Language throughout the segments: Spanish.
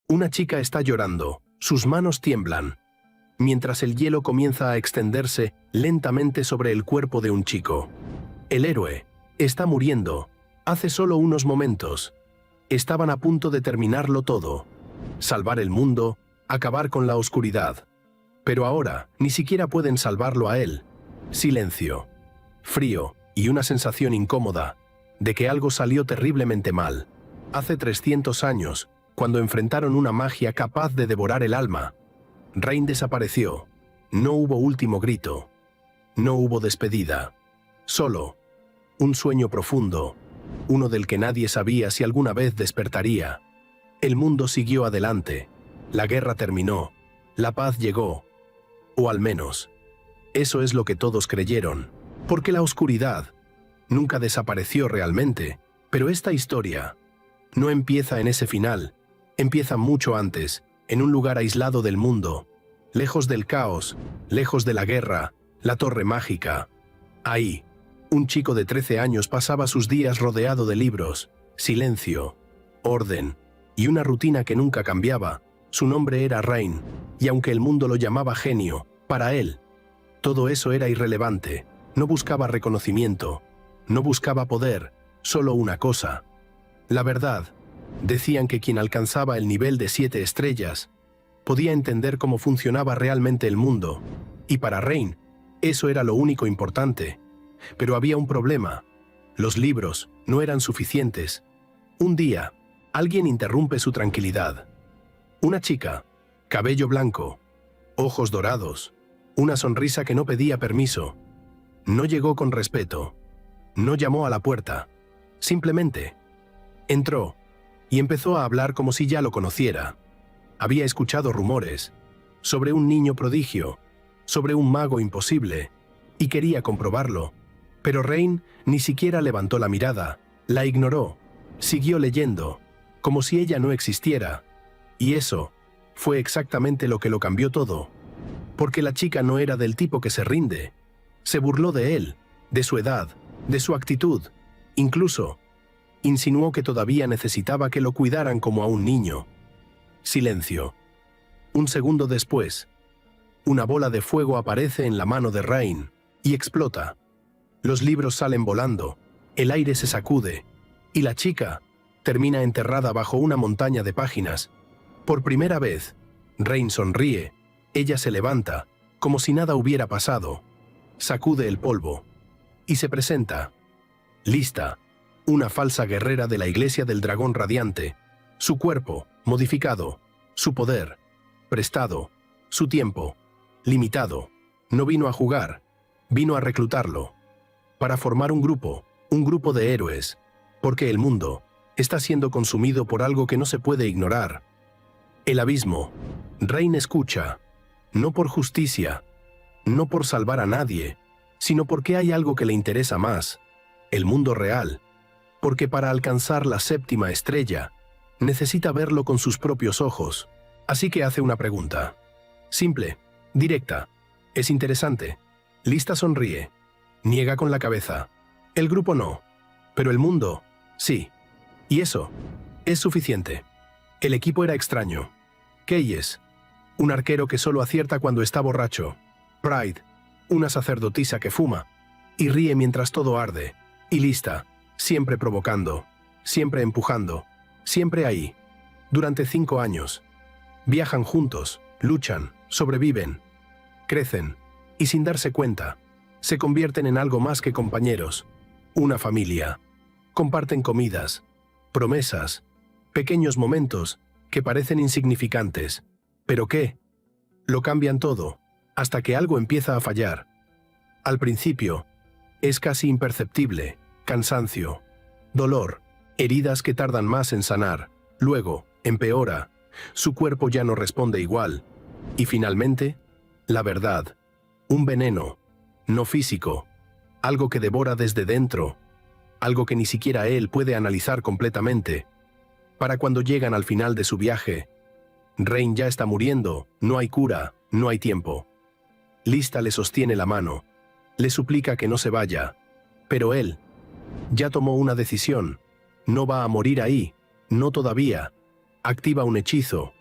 Una chica está llorando, sus manos tiemblan, mientras el hielo comienza a extenderse lentamente sobre el cuerpo de un chico. El héroe está muriendo. Hace solo unos momentos estaban a punto de terminarlo todo. Salvar el mundo, acabar con la oscuridad. Pero ahora ni siquiera pueden salvarlo a él. Silencio, frío y una sensación incómoda de que algo salió terriblemente mal. Hace 300 años, cuando enfrentaron una magia capaz de devorar el alma, Rain desapareció. No hubo último grito. No hubo despedida. Solo un sueño profundo, uno del que nadie sabía si alguna vez despertaría. El mundo siguió adelante. La guerra terminó. La paz llegó. O al menos, eso es lo que todos creyeron. Porque la oscuridad nunca desapareció realmente. Pero esta historia no empieza en ese final. Empieza mucho antes, en un lugar aislado del mundo, lejos del caos, lejos de la guerra, la torre mágica. Ahí, un chico de 13 años pasaba sus días rodeado de libros, silencio, orden y una rutina que nunca cambiaba. Su nombre era Rain, y aunque el mundo lo llamaba genio, para él, todo eso era irrelevante. No buscaba reconocimiento, no buscaba poder, solo una cosa: la verdad. Decían que quien alcanzaba el nivel de 7 estrellas podía entender cómo funcionaba realmente el mundo, y para Rain, eso era lo único importante. Pero había un problema. Los libros no eran suficientes. Un día, alguien interrumpe su tranquilidad. Una chica, cabello blanco, ojos dorados, una sonrisa que no pedía permiso. No llegó con respeto. No llamó a la puerta. Simplemente entró y empezó a hablar como si ya lo conociera. Había escuchado rumores sobre un niño prodigio, sobre un mago imposible, y quería comprobarlo. Pero Rain ni siquiera levantó la mirada, la ignoró, siguió leyendo, como si ella no existiera. Y eso fue exactamente lo que lo cambió todo. Porque la chica no era del tipo que se rinde. Se burló de él, de su edad, de su actitud. Incluso insinuó que todavía necesitaba que lo cuidaran como a un niño. Silencio. Un segundo después, una bola de fuego aparece en la mano de Rain y explota. Los libros salen volando, el aire se sacude, y la chica termina enterrada bajo una montaña de páginas. Por primera vez, Rain sonríe. Ella se levanta, como si nada hubiera pasado. Sacude el polvo y se presenta. Lista. Una falsa guerrera de la Iglesia del Dragón Radiante. Su cuerpo, modificado. Su poder, prestado. Su tiempo, limitado. No vino a jugar, vino a reclutarlo. Para formar un grupo de héroes. Porque el mundo está siendo consumido por algo que no se puede ignorar. El abismo. Rain escucha. No por justicia, no por salvar a nadie, sino porque hay algo que le interesa más. El mundo real. Porque para alcanzar la 7ª estrella, necesita verlo con sus propios ojos. Así que hace una pregunta. Simple, directa. Es interesante. Lista sonríe. Niega con la cabeza. El grupo no. Pero el mundo, sí. Y eso es suficiente. El equipo era extraño. Keyes, un arquero que solo acierta cuando está borracho. Pride, una sacerdotisa que fuma y ríe mientras todo arde. Y Lista, siempre provocando, siempre empujando, siempre ahí. Durante 5 años. Viajan juntos, luchan, sobreviven, crecen, y sin darse cuenta, se convierten en algo más que compañeros. Una familia. Comparten comidas, promesas, pequeños momentos que parecen insignificantes. ¿Pero qué? Lo cambian todo, hasta que algo empieza a fallar. Al principio, es casi imperceptible. Cansancio, dolor, heridas que tardan más en sanar. Luego, empeora. Su cuerpo ya no responde igual. Y finalmente, la verdad. Un veneno, no físico. Algo que devora desde dentro. Algo que ni siquiera él puede analizar completamente. Para cuando llegan al final de su viaje, Rain ya está muriendo, no hay cura, no hay tiempo. Lista le sostiene la mano, le suplica que no se vaya, pero él ya tomó una decisión. No va a morir ahí, no todavía. Activa un hechizo,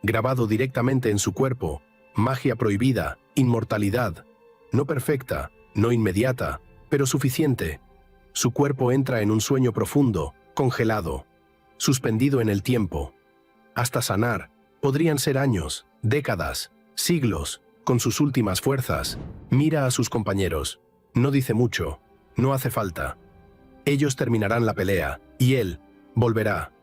grabado directamente en su cuerpo, magia prohibida, inmortalidad, no perfecta, no inmediata, pero suficiente. Su cuerpo entra en un sueño profundo, congelado, suspendido en el tiempo. Hasta sanar, podrían ser años, décadas, siglos, con sus últimas fuerzas. Mira a sus compañeros. No dice mucho, no hace falta. Ellos terminarán la pelea, y él volverá.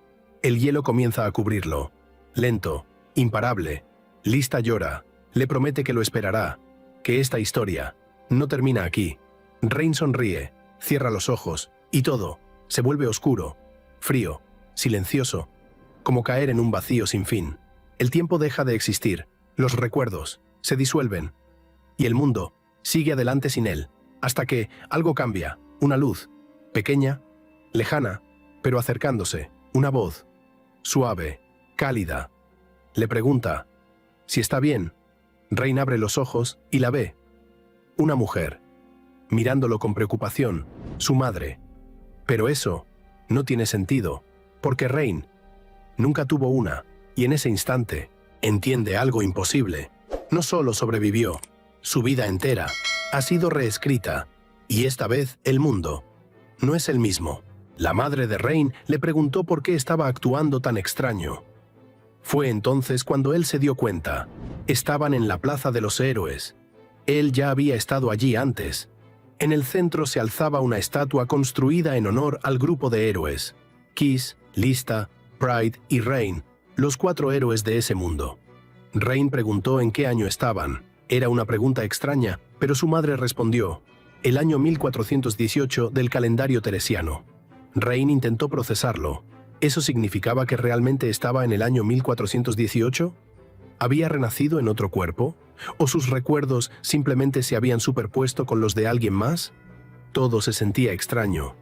El hielo comienza a cubrirlo. Lento, imparable. Lista llora. Le promete que lo esperará, que esta historia no termina aquí. Rain sonríe, cierra los ojos, y todo se vuelve oscuro, frío, silencioso, como caer en un vacío sin fin. El tiempo deja de existir, los recuerdos se disuelven, y el mundo sigue adelante sin él, hasta que algo cambia, una luz, pequeña, lejana, pero acercándose, una voz, suave, cálida. Le pregunta si está bien. Rain abre los ojos y la ve. Una mujer, mirándolo con preocupación, su madre. Pero eso no tiene sentido, porque Rain nunca tuvo una, y en ese instante entiende algo imposible. No solo sobrevivió, su vida entera ha sido reescrita, y esta vez el mundo no es el mismo. La madre de Rain le preguntó por qué estaba actuando tan extraño. Fue entonces cuando él se dio cuenta. Estaban en la Plaza de los Héroes. Él ya había estado allí antes. En el centro se alzaba una estatua construida en honor al grupo de héroes. Kiss, Lista, Pride y Rain, los 4 héroes de ese mundo. Rain preguntó en qué año estaban. Era una pregunta extraña, pero su madre respondió: el año 1418 del calendario teresiano. Rain intentó procesarlo. ¿Eso significaba que realmente estaba en el año 1418? ¿Había renacido en otro cuerpo? ¿O sus recuerdos simplemente se habían superpuesto con los de alguien más? Todo se sentía extraño.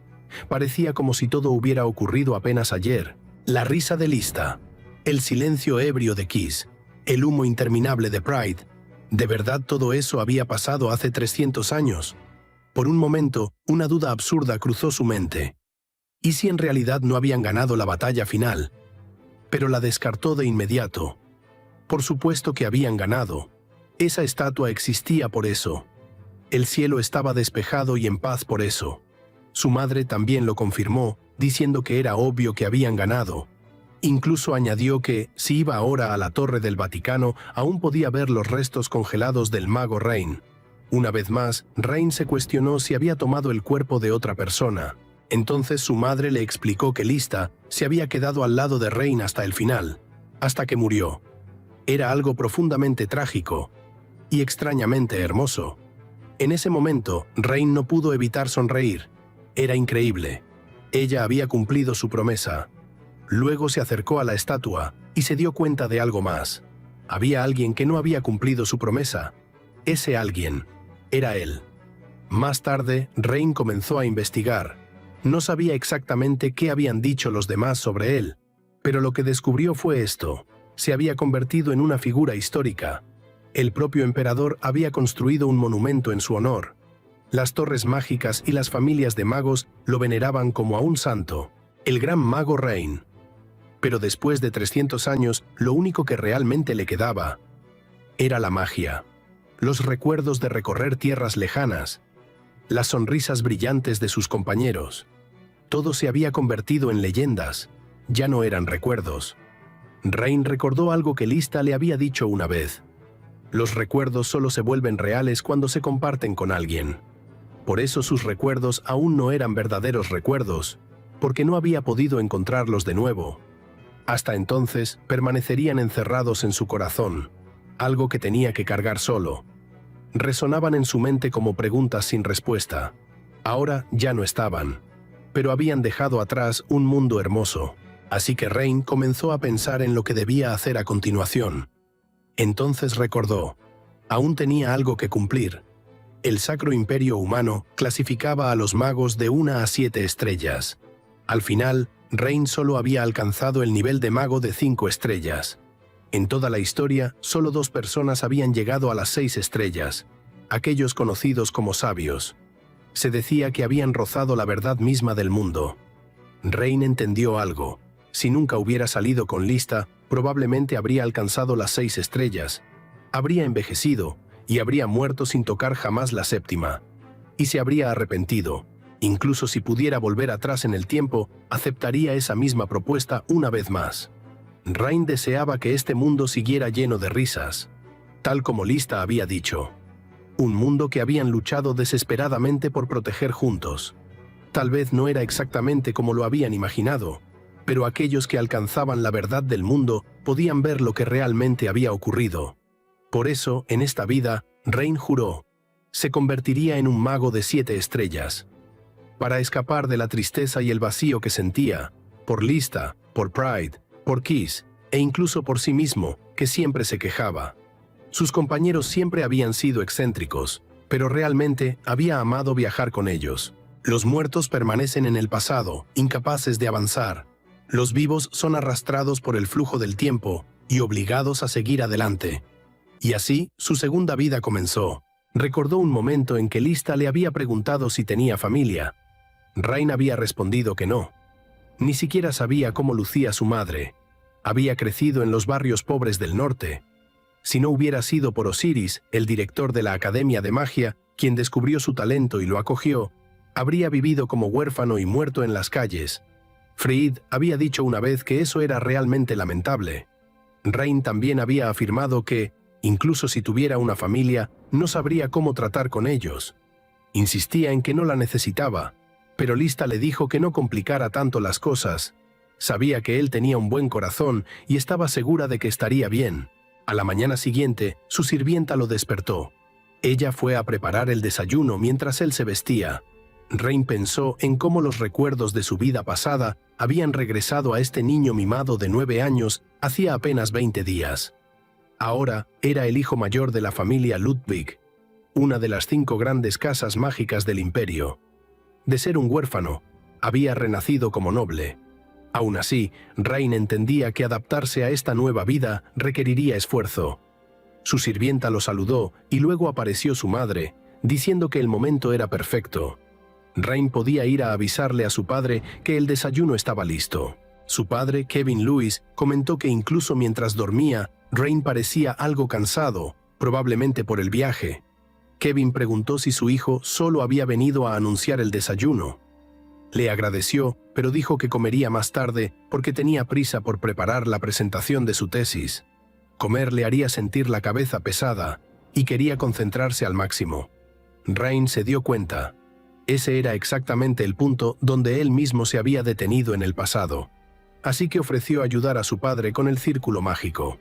Parecía como si todo hubiera ocurrido apenas ayer. La risa de Lista, el silencio ebrio de Kiss, el humo interminable de Pride. ¿De verdad todo eso había pasado hace 300 años? Por un momento, una duda absurda cruzó su mente. ¿Y si en realidad no habían ganado la batalla final? Pero la descartó de inmediato. Por supuesto que habían ganado. Esa estatua existía por eso. El cielo estaba despejado y en paz por eso. Su madre también lo confirmó, diciendo que era obvio que habían ganado. Incluso añadió que, si iba ahora a la Torre del Vaticano, aún podía ver los restos congelados del mago Rain. Una vez más, Rain se cuestionó si había tomado el cuerpo de otra persona. Entonces su madre le explicó que Lista se había quedado al lado de Rain hasta el final, hasta que murió. Era algo profundamente trágico y extrañamente hermoso. En ese momento, Rain no pudo evitar sonreír. Era increíble. Ella había cumplido su promesa. Luego se acercó a la estatua y se dio cuenta de algo más. Había alguien que no había cumplido su promesa. Ese alguien era él. Más tarde, Rain comenzó a investigar. No sabía exactamente qué habían dicho los demás sobre él, pero lo que descubrió fue esto: se había convertido en una figura histórica. El propio emperador había construido un monumento en su honor. Las torres mágicas y las familias de magos lo veneraban como a un santo, el gran mago Rain. Pero después de 300 años, lo único que realmente le quedaba era la magia, los recuerdos de recorrer tierras lejanas, las sonrisas brillantes de sus compañeros. Todo se había convertido en leyendas, ya no eran recuerdos. Rain recordó algo que Lista le había dicho una vez: los recuerdos solo se vuelven reales cuando se comparten con alguien. Por eso sus recuerdos aún no eran verdaderos recuerdos, porque no había podido encontrarlos de nuevo. Hasta entonces permanecerían encerrados en su corazón, algo que tenía que cargar solo. Resonaban en su mente como preguntas sin respuesta. Ahora ya no estaban, pero habían dejado atrás un mundo hermoso. Así que Rain comenzó a pensar en lo que debía hacer a continuación. Entonces recordó: aún tenía algo que cumplir. El Sacro Imperio Humano clasificaba a los magos de 1 a 7 estrellas. Al final, Rain solo había alcanzado el nivel de mago de 5 estrellas. En toda la historia, solo 2 personas habían llegado a las 6 estrellas, aquellos conocidos como sabios. Se decía que habían rozado la verdad misma del mundo. Rain entendió algo. Si nunca hubiera salido con Lista, probablemente habría alcanzado las 6 estrellas, habría envejecido y habría muerto sin tocar jamás la 7ª. Y se habría arrepentido. Incluso si pudiera volver atrás en el tiempo, aceptaría esa misma propuesta una vez más. Rain deseaba que este mundo siguiera lleno de risas, tal como Lista había dicho. Un mundo que habían luchado desesperadamente por proteger juntos. Tal vez no era exactamente como lo habían imaginado, pero aquellos que alcanzaban la verdad del mundo podían ver lo que realmente había ocurrido. Por eso, en esta vida, Rain juró, se convertiría en un mago de 7 estrellas. Para escapar de la tristeza y el vacío que sentía, por Lista, por Pride, por Kiss, e incluso por sí mismo, que siempre se quejaba. Sus compañeros siempre habían sido excéntricos, pero realmente había amado viajar con ellos. Los muertos permanecen en el pasado, incapaces de avanzar. Los vivos son arrastrados por el flujo del tiempo y obligados a seguir adelante. Y así, su segunda vida comenzó. Recordó un momento en que Lista le había preguntado si tenía familia. Rain había respondido que no. Ni siquiera sabía cómo lucía su madre. Había crecido en los barrios pobres del norte. Si no hubiera sido por Osiris, el director de la Academia de Magia, quien descubrió su talento y lo acogió, habría vivido como huérfano y muerto en las calles. Fried había dicho una vez que eso era realmente lamentable. Rain también había afirmado que, incluso si tuviera una familia, no sabría cómo tratar con ellos. Insistía en que no la necesitaba, pero Lista le dijo que no complicara tanto las cosas. Sabía que él tenía un buen corazón y estaba segura de que estaría bien. A la mañana siguiente, su sirvienta lo despertó. Ella fue a preparar el desayuno mientras él se vestía. Rain pensó en cómo los recuerdos de su vida pasada habían regresado a este niño mimado de 9 años hacía apenas 20 días. Ahora era el hijo mayor de la familia Ludwig, una de las 5 grandes casas mágicas del imperio. De ser un huérfano, había renacido como noble. Aún así, Rain entendía que adaptarse a esta nueva vida requeriría esfuerzo. Su sirvienta lo saludó y luego apareció su madre, diciendo que el momento era perfecto. Rain podía ir a avisarle a su padre que el desayuno estaba listo. Su padre, Kevin Lewis, comentó que incluso mientras dormía, Rain parecía algo cansado, probablemente por el viaje. Kevin preguntó si su hijo solo había venido a anunciar el desayuno. Le agradeció, pero dijo que comería más tarde porque tenía prisa por preparar la presentación de su tesis. Comer le haría sentir la cabeza pesada y quería concentrarse al máximo. Rain se dio cuenta. Ese era exactamente el punto donde él mismo se había detenido en el pasado. Así que ofreció ayudar a su padre con el círculo mágico.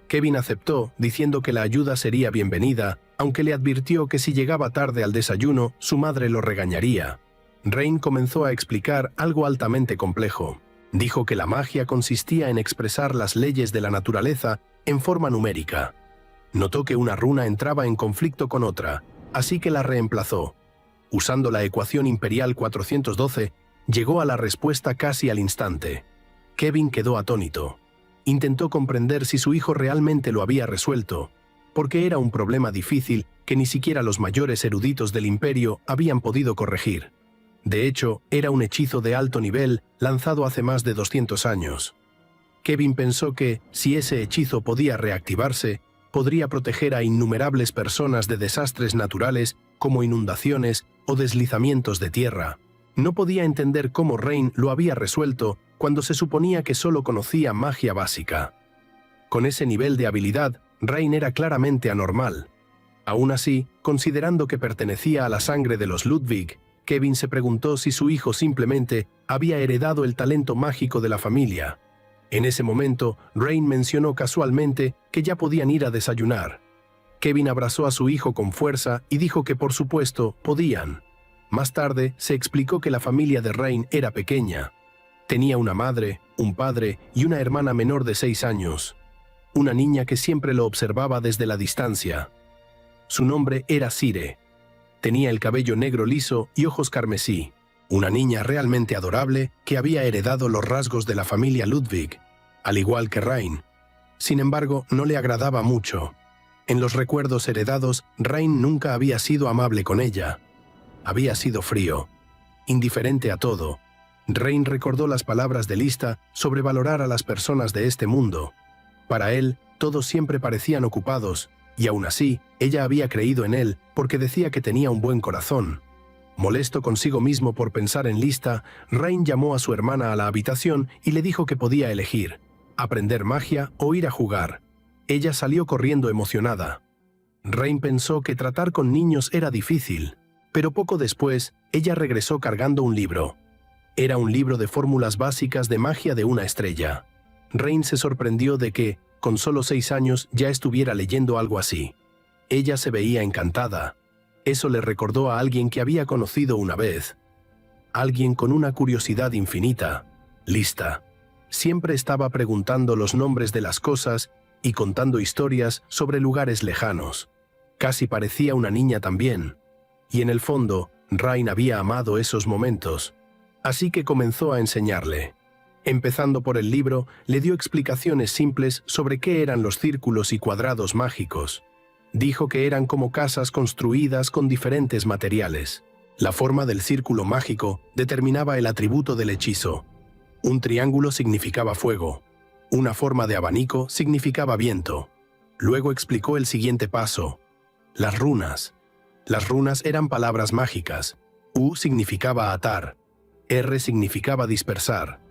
Kevin aceptó, diciendo que la ayuda sería bienvenida, aunque le advirtió que si llegaba tarde al desayuno, su madre lo regañaría. Rain comenzó a explicar algo altamente complejo. Dijo que la magia consistía en expresar las leyes de la naturaleza en forma numérica. Notó que una runa entraba en conflicto con otra, así que la reemplazó. Usando la ecuación imperial 412, llegó a la respuesta casi al instante. Kevin quedó atónito. Intentó comprender si su hijo realmente lo había resuelto, porque era un problema difícil que ni siquiera los mayores eruditos del imperio habían podido corregir. De hecho, era un hechizo de alto nivel lanzado hace más de 200 años. Kevin pensó que, si ese hechizo podía reactivarse, podría proteger a innumerables personas de desastres naturales como inundaciones o deslizamientos de tierra. No podía entender cómo Rain lo había resuelto cuando se suponía que solo conocía magia básica. Con ese nivel de habilidad, Rain era claramente anormal. Aún así, considerando que pertenecía a la sangre de los Ludwig, Kevin se preguntó si su hijo simplemente había heredado el talento mágico de la familia. En ese momento, Rain mencionó casualmente que ya podían ir a desayunar. Kevin abrazó a su hijo con fuerza y dijo que por supuesto podían. Más tarde, se explicó que la familia de Rain era pequeña. Tenía una madre, un padre y una hermana menor de 6 años. Una niña que siempre lo observaba desde la distancia. Su nombre era Sire. Tenía el cabello negro liso y ojos carmesí. Una niña realmente adorable que había heredado los rasgos de la familia Ludwig, al igual que Rain. Sin embargo, no le agradaba mucho. En los recuerdos heredados, Rain nunca había sido amable con ella. Había sido frío, indiferente a todo, Rain recordó las palabras de Lista sobre valorar a las personas de este mundo. Para él, todos siempre parecían ocupados, y aún así, ella había creído en él porque decía que tenía un buen corazón. Molesto consigo mismo por pensar en Lista, Rain llamó a su hermana a la habitación y le dijo que podía elegir: aprender magia o ir a jugar. Ella salió corriendo emocionada. Rain pensó que tratar con niños era difícil, pero poco después, ella regresó cargando un libro. Era un libro de fórmulas básicas de magia de una estrella. Rain se sorprendió de que, con solo 6 años, ya estuviera leyendo algo así. Ella se veía encantada. Eso le recordó a alguien que había conocido una vez. Alguien con una curiosidad infinita. Lista. Siempre estaba preguntando los nombres de las cosas y contando historias sobre lugares lejanos. Casi parecía una niña también. Y en el fondo, Rain había amado esos momentos. Así que comenzó a enseñarle. Empezando por el libro, le dio explicaciones simples sobre qué eran los círculos y cuadrados mágicos. Dijo que eran como casas construidas con diferentes materiales. La forma del círculo mágico determinaba el atributo del hechizo. Un triángulo significaba fuego. Una forma de abanico significaba viento. Luego explicó el siguiente paso: las runas. Las runas eran palabras mágicas. U significaba atar. R significaba dispersar.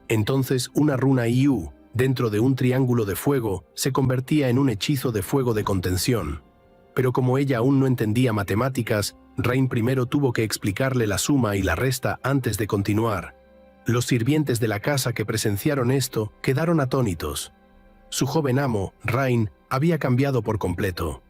Entonces una runa IU, dentro de un triángulo de fuego, se convertía en un hechizo de fuego de contención. Pero como ella aún no entendía matemáticas, Rain primero tuvo que explicarle la suma y la resta antes de continuar. Los sirvientes de la casa que presenciaron esto quedaron atónitos. Su joven amo, Rain, había cambiado por completo.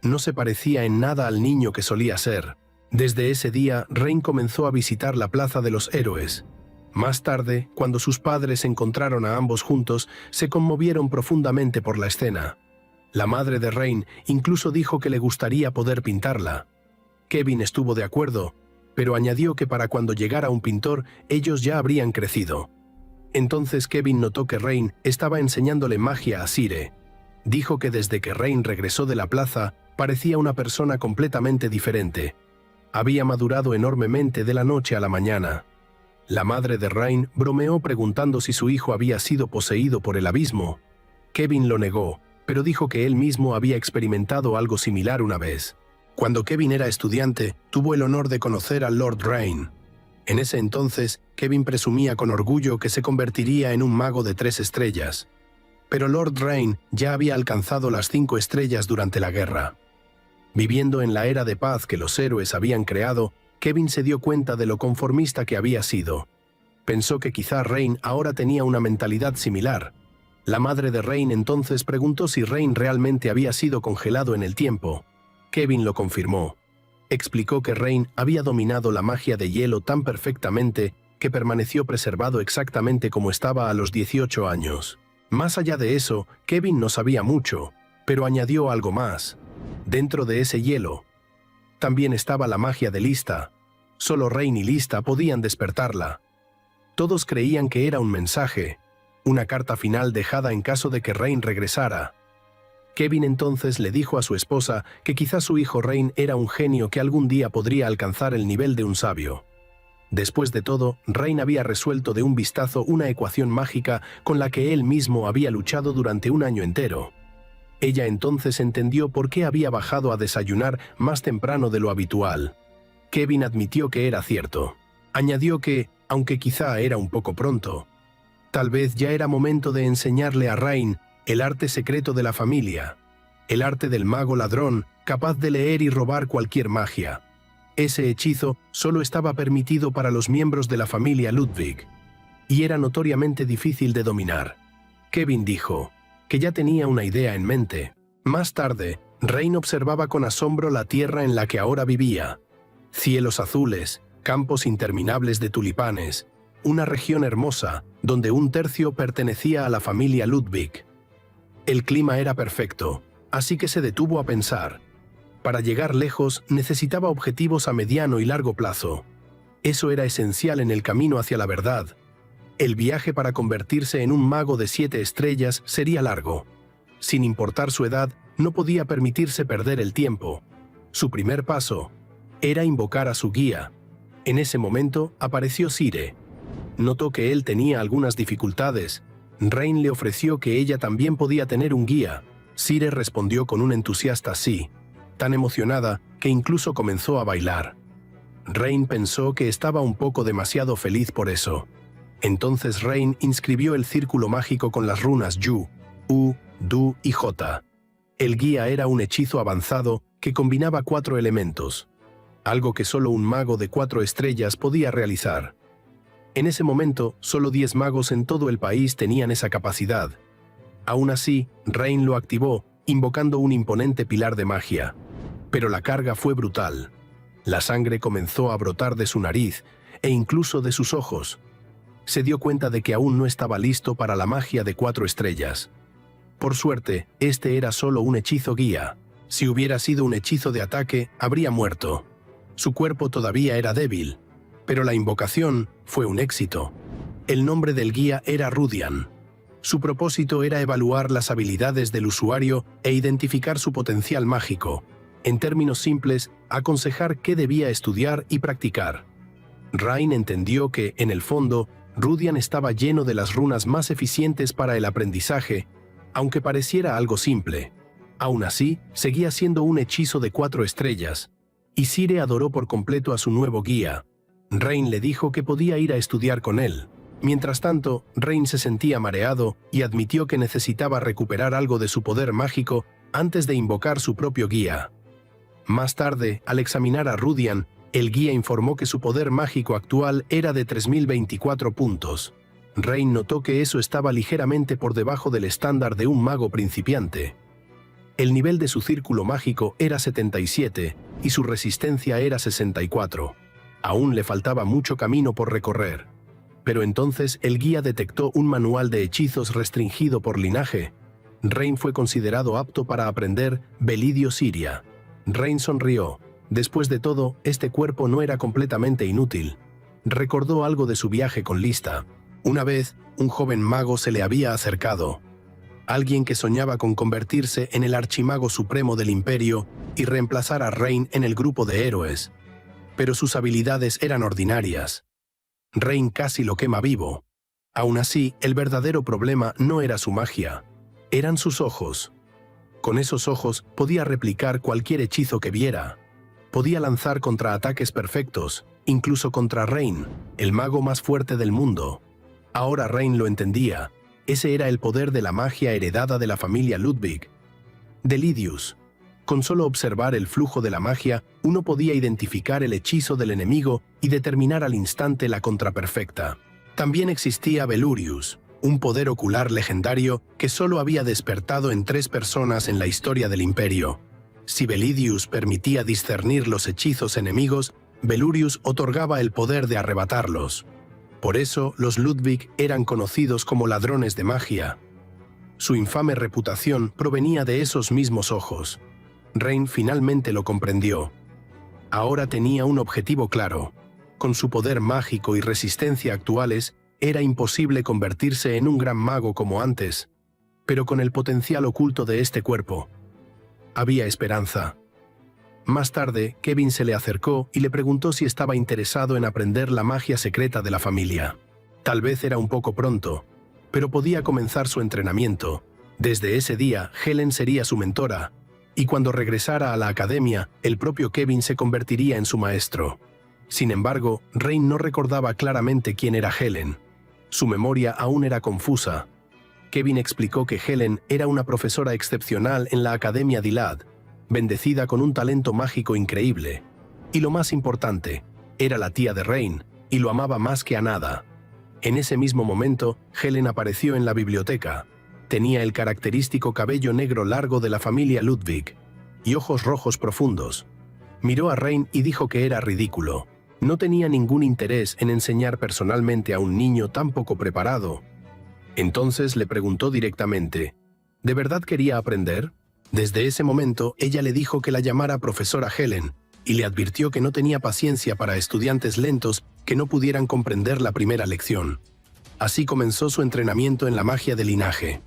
No se parecía en nada al niño que solía ser. Desde ese día, Rain comenzó a visitar la Plaza de los Héroes. Más tarde, cuando sus padres encontraron a ambos juntos, se conmovieron profundamente por la escena. La madre de Rain incluso dijo que le gustaría poder pintarla. Kevin estuvo de acuerdo, pero añadió que para cuando llegara un pintor, ellos ya habrían crecido. Entonces Kevin notó que Rain estaba enseñándole magia a Sire. Dijo que desde que Rain regresó de la plaza, parecía una persona completamente diferente. Había madurado enormemente de la noche a la mañana. La madre de Rain bromeó preguntando si su hijo había sido poseído por el abismo. Kevin lo negó, pero dijo que él mismo había experimentado algo similar una vez. Cuando Kevin era estudiante, tuvo el honor de conocer a Lord Rain. En ese entonces, Kevin presumía con orgullo que se convertiría en un mago de 3 estrellas. Pero Lord Rain ya había alcanzado las 5 estrellas durante la guerra. Viviendo en la era de paz que los héroes habían creado, Kevin se dio cuenta de lo conformista que había sido. Pensó que quizá Rain ahora tenía una mentalidad similar. La madre de Rain entonces preguntó si Rain realmente había sido congelado en el tiempo. Kevin lo confirmó. Explicó que Rain había dominado la magia de hielo tan perfectamente que permaneció preservado exactamente como estaba a los 18 años. Más allá de eso, Kevin no sabía mucho, pero añadió algo más. Dentro de ese hielo también estaba la magia de Lista. Solo Rain y Lista podían despertarla. Todos creían que era un mensaje, una carta final dejada en caso de que Rain regresara. Kevin entonces le dijo a su esposa que quizá su hijo Rain era un genio que algún día podría alcanzar el nivel de un sabio. Después de todo, Rain había resuelto de un vistazo una ecuación mágica con la que él mismo había luchado durante un año entero. Ella entonces entendió por qué había bajado a desayunar más temprano de lo habitual. Kevin admitió que era cierto. Añadió que, aunque quizá era un poco pronto, tal vez ya era momento de enseñarle a Rain el arte secreto de la familia, el arte del mago ladrón, capaz de leer y robar cualquier magia. Ese hechizo solo estaba permitido para los miembros de la familia Ludwig, y era notoriamente difícil de dominar. Kevin dijo que ya tenía una idea en mente. Más tarde, Rain observaba con asombro la tierra en la que ahora vivía. Cielos azules, campos interminables de tulipanes, una región hermosa, donde 1/3 pertenecía a la familia Ludwig. El clima era perfecto, así que se detuvo a pensar. Para llegar lejos, necesitaba objetivos a mediano y largo plazo. Eso era esencial en el camino hacia la verdad. El viaje para convertirse en un mago de 7 estrellas sería largo. Sin importar su edad, no podía permitirse perder el tiempo. Su primer paso era invocar a su guía. En ese momento apareció Sire. notó que él tenía algunas dificultades. Rain le ofreció que ella también podía tener un guía. Sire respondió con un entusiasta sí, tan emocionada que incluso comenzó a bailar. Rain pensó que estaba un poco demasiado feliz por eso. Entonces Rain inscribió el círculo mágico con las runas Yu, U, Du y J. El guía era un hechizo avanzado que combinaba 4 elementos, algo que solo un mago de 4 estrellas podía realizar. En ese momento, solo 10 magos en todo el país tenían esa capacidad. Aún así, Rain lo activó, invocando un imponente pilar de magia. Pero la carga fue brutal. La sangre comenzó a brotar de su nariz e incluso de sus ojos. Se dio cuenta de que aún no estaba listo para la magia de 4 estrellas. Por suerte, este era solo un hechizo guía. Si hubiera sido un hechizo de ataque, habría muerto. Su cuerpo todavía era débil, pero la invocación fue un éxito. El nombre del guía era Rudian. Su propósito era evaluar las habilidades del usuario e identificar su potencial mágico. En términos simples, aconsejar qué debía estudiar y practicar. Rain entendió que, en el fondo, Rudian estaba lleno de las runas más eficientes para el aprendizaje, aunque pareciera algo simple. Aún así, seguía siendo un hechizo de 4 estrellas, y Sire adoró por completo a su nuevo guía. Rain le dijo que podía ir a estudiar con él. Mientras tanto, Rain se sentía mareado y admitió que necesitaba recuperar algo de su poder mágico antes de invocar su propio guía. Más tarde, al examinar a Rudian, el guía informó que su poder mágico actual era de 3024 puntos. Rain notó que eso estaba ligeramente por debajo del estándar de un mago principiante. El nivel de su círculo mágico era 77 y su resistencia era 64. Aún le faltaba mucho camino por recorrer. Pero entonces el guía detectó un manual de hechizos restringido por linaje. Rain fue considerado apto para aprender Belidio Siria. Rain sonrió. Después de todo, este cuerpo no era completamente inútil. Recordó algo de su viaje con Lista. Una vez, un joven mago se le había acercado. Alguien que soñaba con convertirse en el archimago supremo del imperio y reemplazar a Rain en el grupo de héroes. Pero sus habilidades eran ordinarias. Rain casi lo quema vivo. Aún así, el verdadero problema no era su magia. Eran sus ojos. Con esos ojos podía replicar cualquier hechizo que viera. Podía lanzar contraataques perfectos, incluso contra Rain, el mago más fuerte del mundo. Ahora Rain lo entendía. Ese era el poder de la magia heredada de la familia Ludwig. Delidius. Con solo observar el flujo de la magia, uno podía identificar el hechizo del enemigo y determinar al instante la contraperfecta. También existía Belurius, un poder ocular legendario que solo había despertado en 3 personas en la historia del imperio. Si Belidius permitía discernir los hechizos enemigos, Belurius otorgaba el poder de arrebatarlos. Por eso, los Ludwig eran conocidos como ladrones de magia. Su infame reputación provenía de esos mismos ojos. Rain finalmente lo comprendió. Ahora tenía un objetivo claro. Con su poder mágico y resistencia actuales, era imposible convertirse en un gran mago como antes. Pero con el potencial oculto de este cuerpo, había esperanza. Más tarde, Kevin se le acercó y le preguntó si estaba interesado en aprender la magia secreta de la familia. Tal vez era un poco pronto, pero podía comenzar su entrenamiento. Desde ese día, Helen sería su mentora, y cuando regresara a la academia, el propio Kevin se convertiría en su maestro. Sin embargo, Rain no recordaba claramente quién era Helen. Su memoria aún era confusa. Kevin explicó que Helen era una profesora excepcional en la Academia Dillad, bendecida con un talento mágico increíble. Y lo más importante, era la tía de Rain, y lo amaba más que a nada. En ese mismo momento, Helen apareció en la biblioteca. Tenía el característico cabello negro largo de la familia Ludwig, y ojos rojos profundos. Miró a Rain y dijo que era ridículo. No tenía ningún interés en enseñar personalmente a un niño tan poco preparado. Entonces le preguntó directamente, ¿de verdad quería aprender? Desde ese momento, ella le dijo que la llamara profesora Helen, y le advirtió que no tenía paciencia para estudiantes lentos que no pudieran comprender la primera lección. Así comenzó su entrenamiento en la magia de linaje.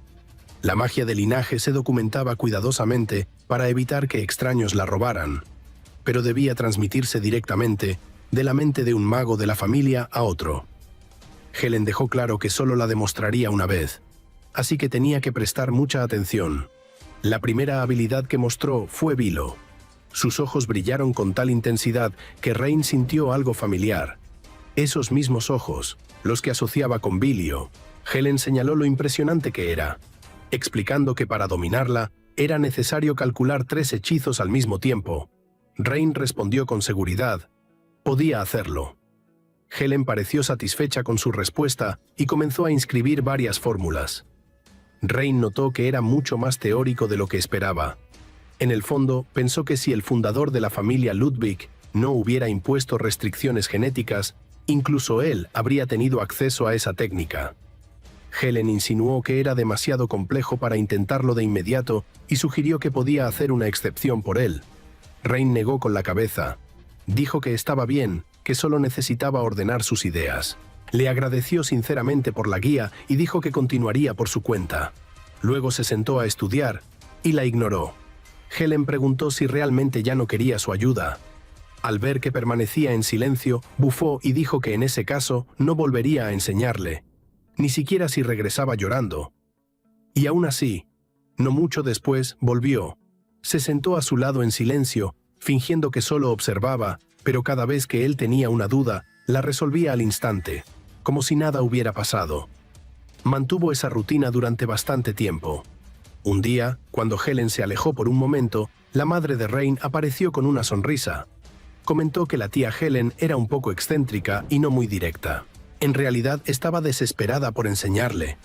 La magia de linaje se documentaba cuidadosamente para evitar que extraños la robaran, pero debía transmitirse directamente de la mente de un mago de la familia a otro. Helen dejó claro que solo la demostraría una vez, así que tenía que prestar mucha atención. La primera habilidad que mostró fue Vilo. Sus ojos brillaron con tal intensidad que Rain sintió algo familiar. Esos mismos ojos, los que asociaba con Bilio. Helen señaló lo impresionante que era, explicando que para dominarla era necesario calcular 3 hechizos al mismo tiempo. Rain respondió con seguridad. Podía hacerlo. Helen pareció satisfecha con su respuesta y comenzó a inscribir varias fórmulas. Rain notó que era mucho más teórico de lo que esperaba. En el fondo, pensó que si el fundador de la familia Ludwig no hubiera impuesto restricciones genéticas, incluso él habría tenido acceso a esa técnica. Helen insinuó que era demasiado complejo para intentarlo de inmediato y sugirió que podía hacer una excepción por él. Rain negó con la cabeza. Dijo que estaba bien, que solo necesitaba ordenar sus ideas. Le agradeció sinceramente por la guía y dijo que continuaría por su cuenta. Luego se sentó a estudiar y la ignoró. Helen preguntó si realmente ya no quería su ayuda. Al ver que permanecía en silencio, bufó y dijo que en ese caso no volvería a enseñarle, ni siquiera si regresaba llorando. Y aún así, no mucho después, volvió. Se sentó a su lado en silencio, fingiendo que solo observaba, pero cada vez que él tenía una duda, la resolvía al instante, como si nada hubiera pasado. Mantuvo esa rutina durante bastante tiempo. Un día, cuando Helen se alejó por un momento, la madre de Rain apareció con una sonrisa. Comentó que la tía Helen era un poco excéntrica y no muy directa. En realidad estaba desesperada por enseñarle.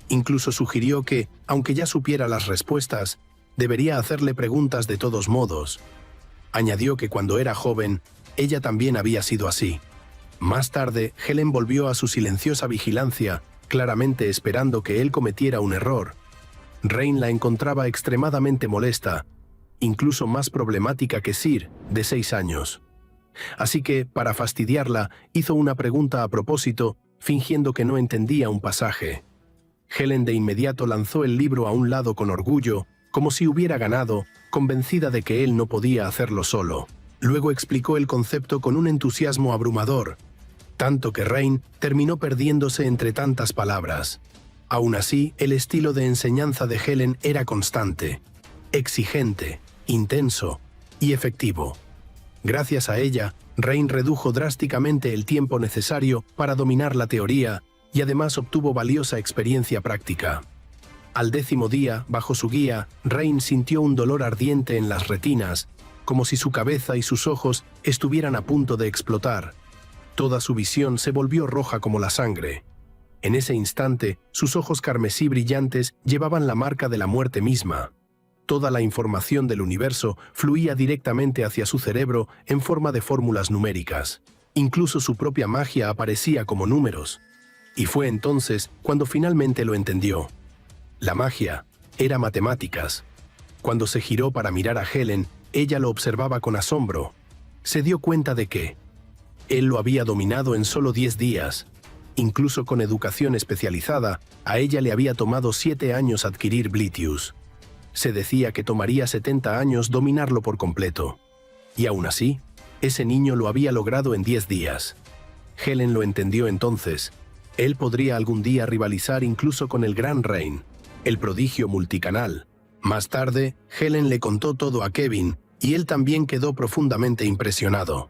Incluso sugirió que, aunque ya supiera las respuestas, debería hacerle preguntas de todos modos. Añadió que cuando era joven, ella también había sido así. Más tarde, Helen volvió a su silenciosa vigilancia, claramente esperando que él cometiera un error. Rain la encontraba extremadamente molesta, incluso más problemática que Sir, de 6 años. Así que, para fastidiarla, hizo una pregunta a propósito, fingiendo que no entendía un pasaje. Helen de inmediato lanzó el libro a un lado con orgullo, como si hubiera ganado, convencida de que él no podía hacerlo solo. Luego explicó el concepto con un entusiasmo abrumador, tanto que Rain terminó perdiéndose entre tantas palabras. Aún así, el estilo de enseñanza de Helen era constante, exigente, intenso y efectivo. Gracias a ella, Rain redujo drásticamente el tiempo necesario para dominar la teoría y además obtuvo valiosa experiencia práctica. Al 10º día, bajo su guía, Rain sintió un dolor ardiente en las retinas, como si su cabeza y sus ojos estuvieran a punto de explotar. Toda su visión se volvió roja como la sangre. En ese instante, sus ojos carmesí brillantes llevaban la marca de la muerte misma. Toda la información del universo fluía directamente hacia su cerebro en forma de fórmulas numéricas. Incluso su propia magia aparecía como números. Y fue entonces cuando finalmente lo entendió. La magia era matemáticas. Cuando se giró para mirar a Helen, ella lo observaba con asombro. Se dio cuenta de que él lo había dominado en solo 10 días. Incluso con educación especializada, a ella le había tomado 7 años adquirir Blitius. Se decía que tomaría 70 años dominarlo por completo. Y aún así, ese niño lo había logrado en 10 días. Helen lo entendió entonces. Él podría algún día rivalizar incluso con el Gran Rain, el prodigio multicanal. Más tarde, Helen le contó todo a Kevin, y él también quedó profundamente impresionado.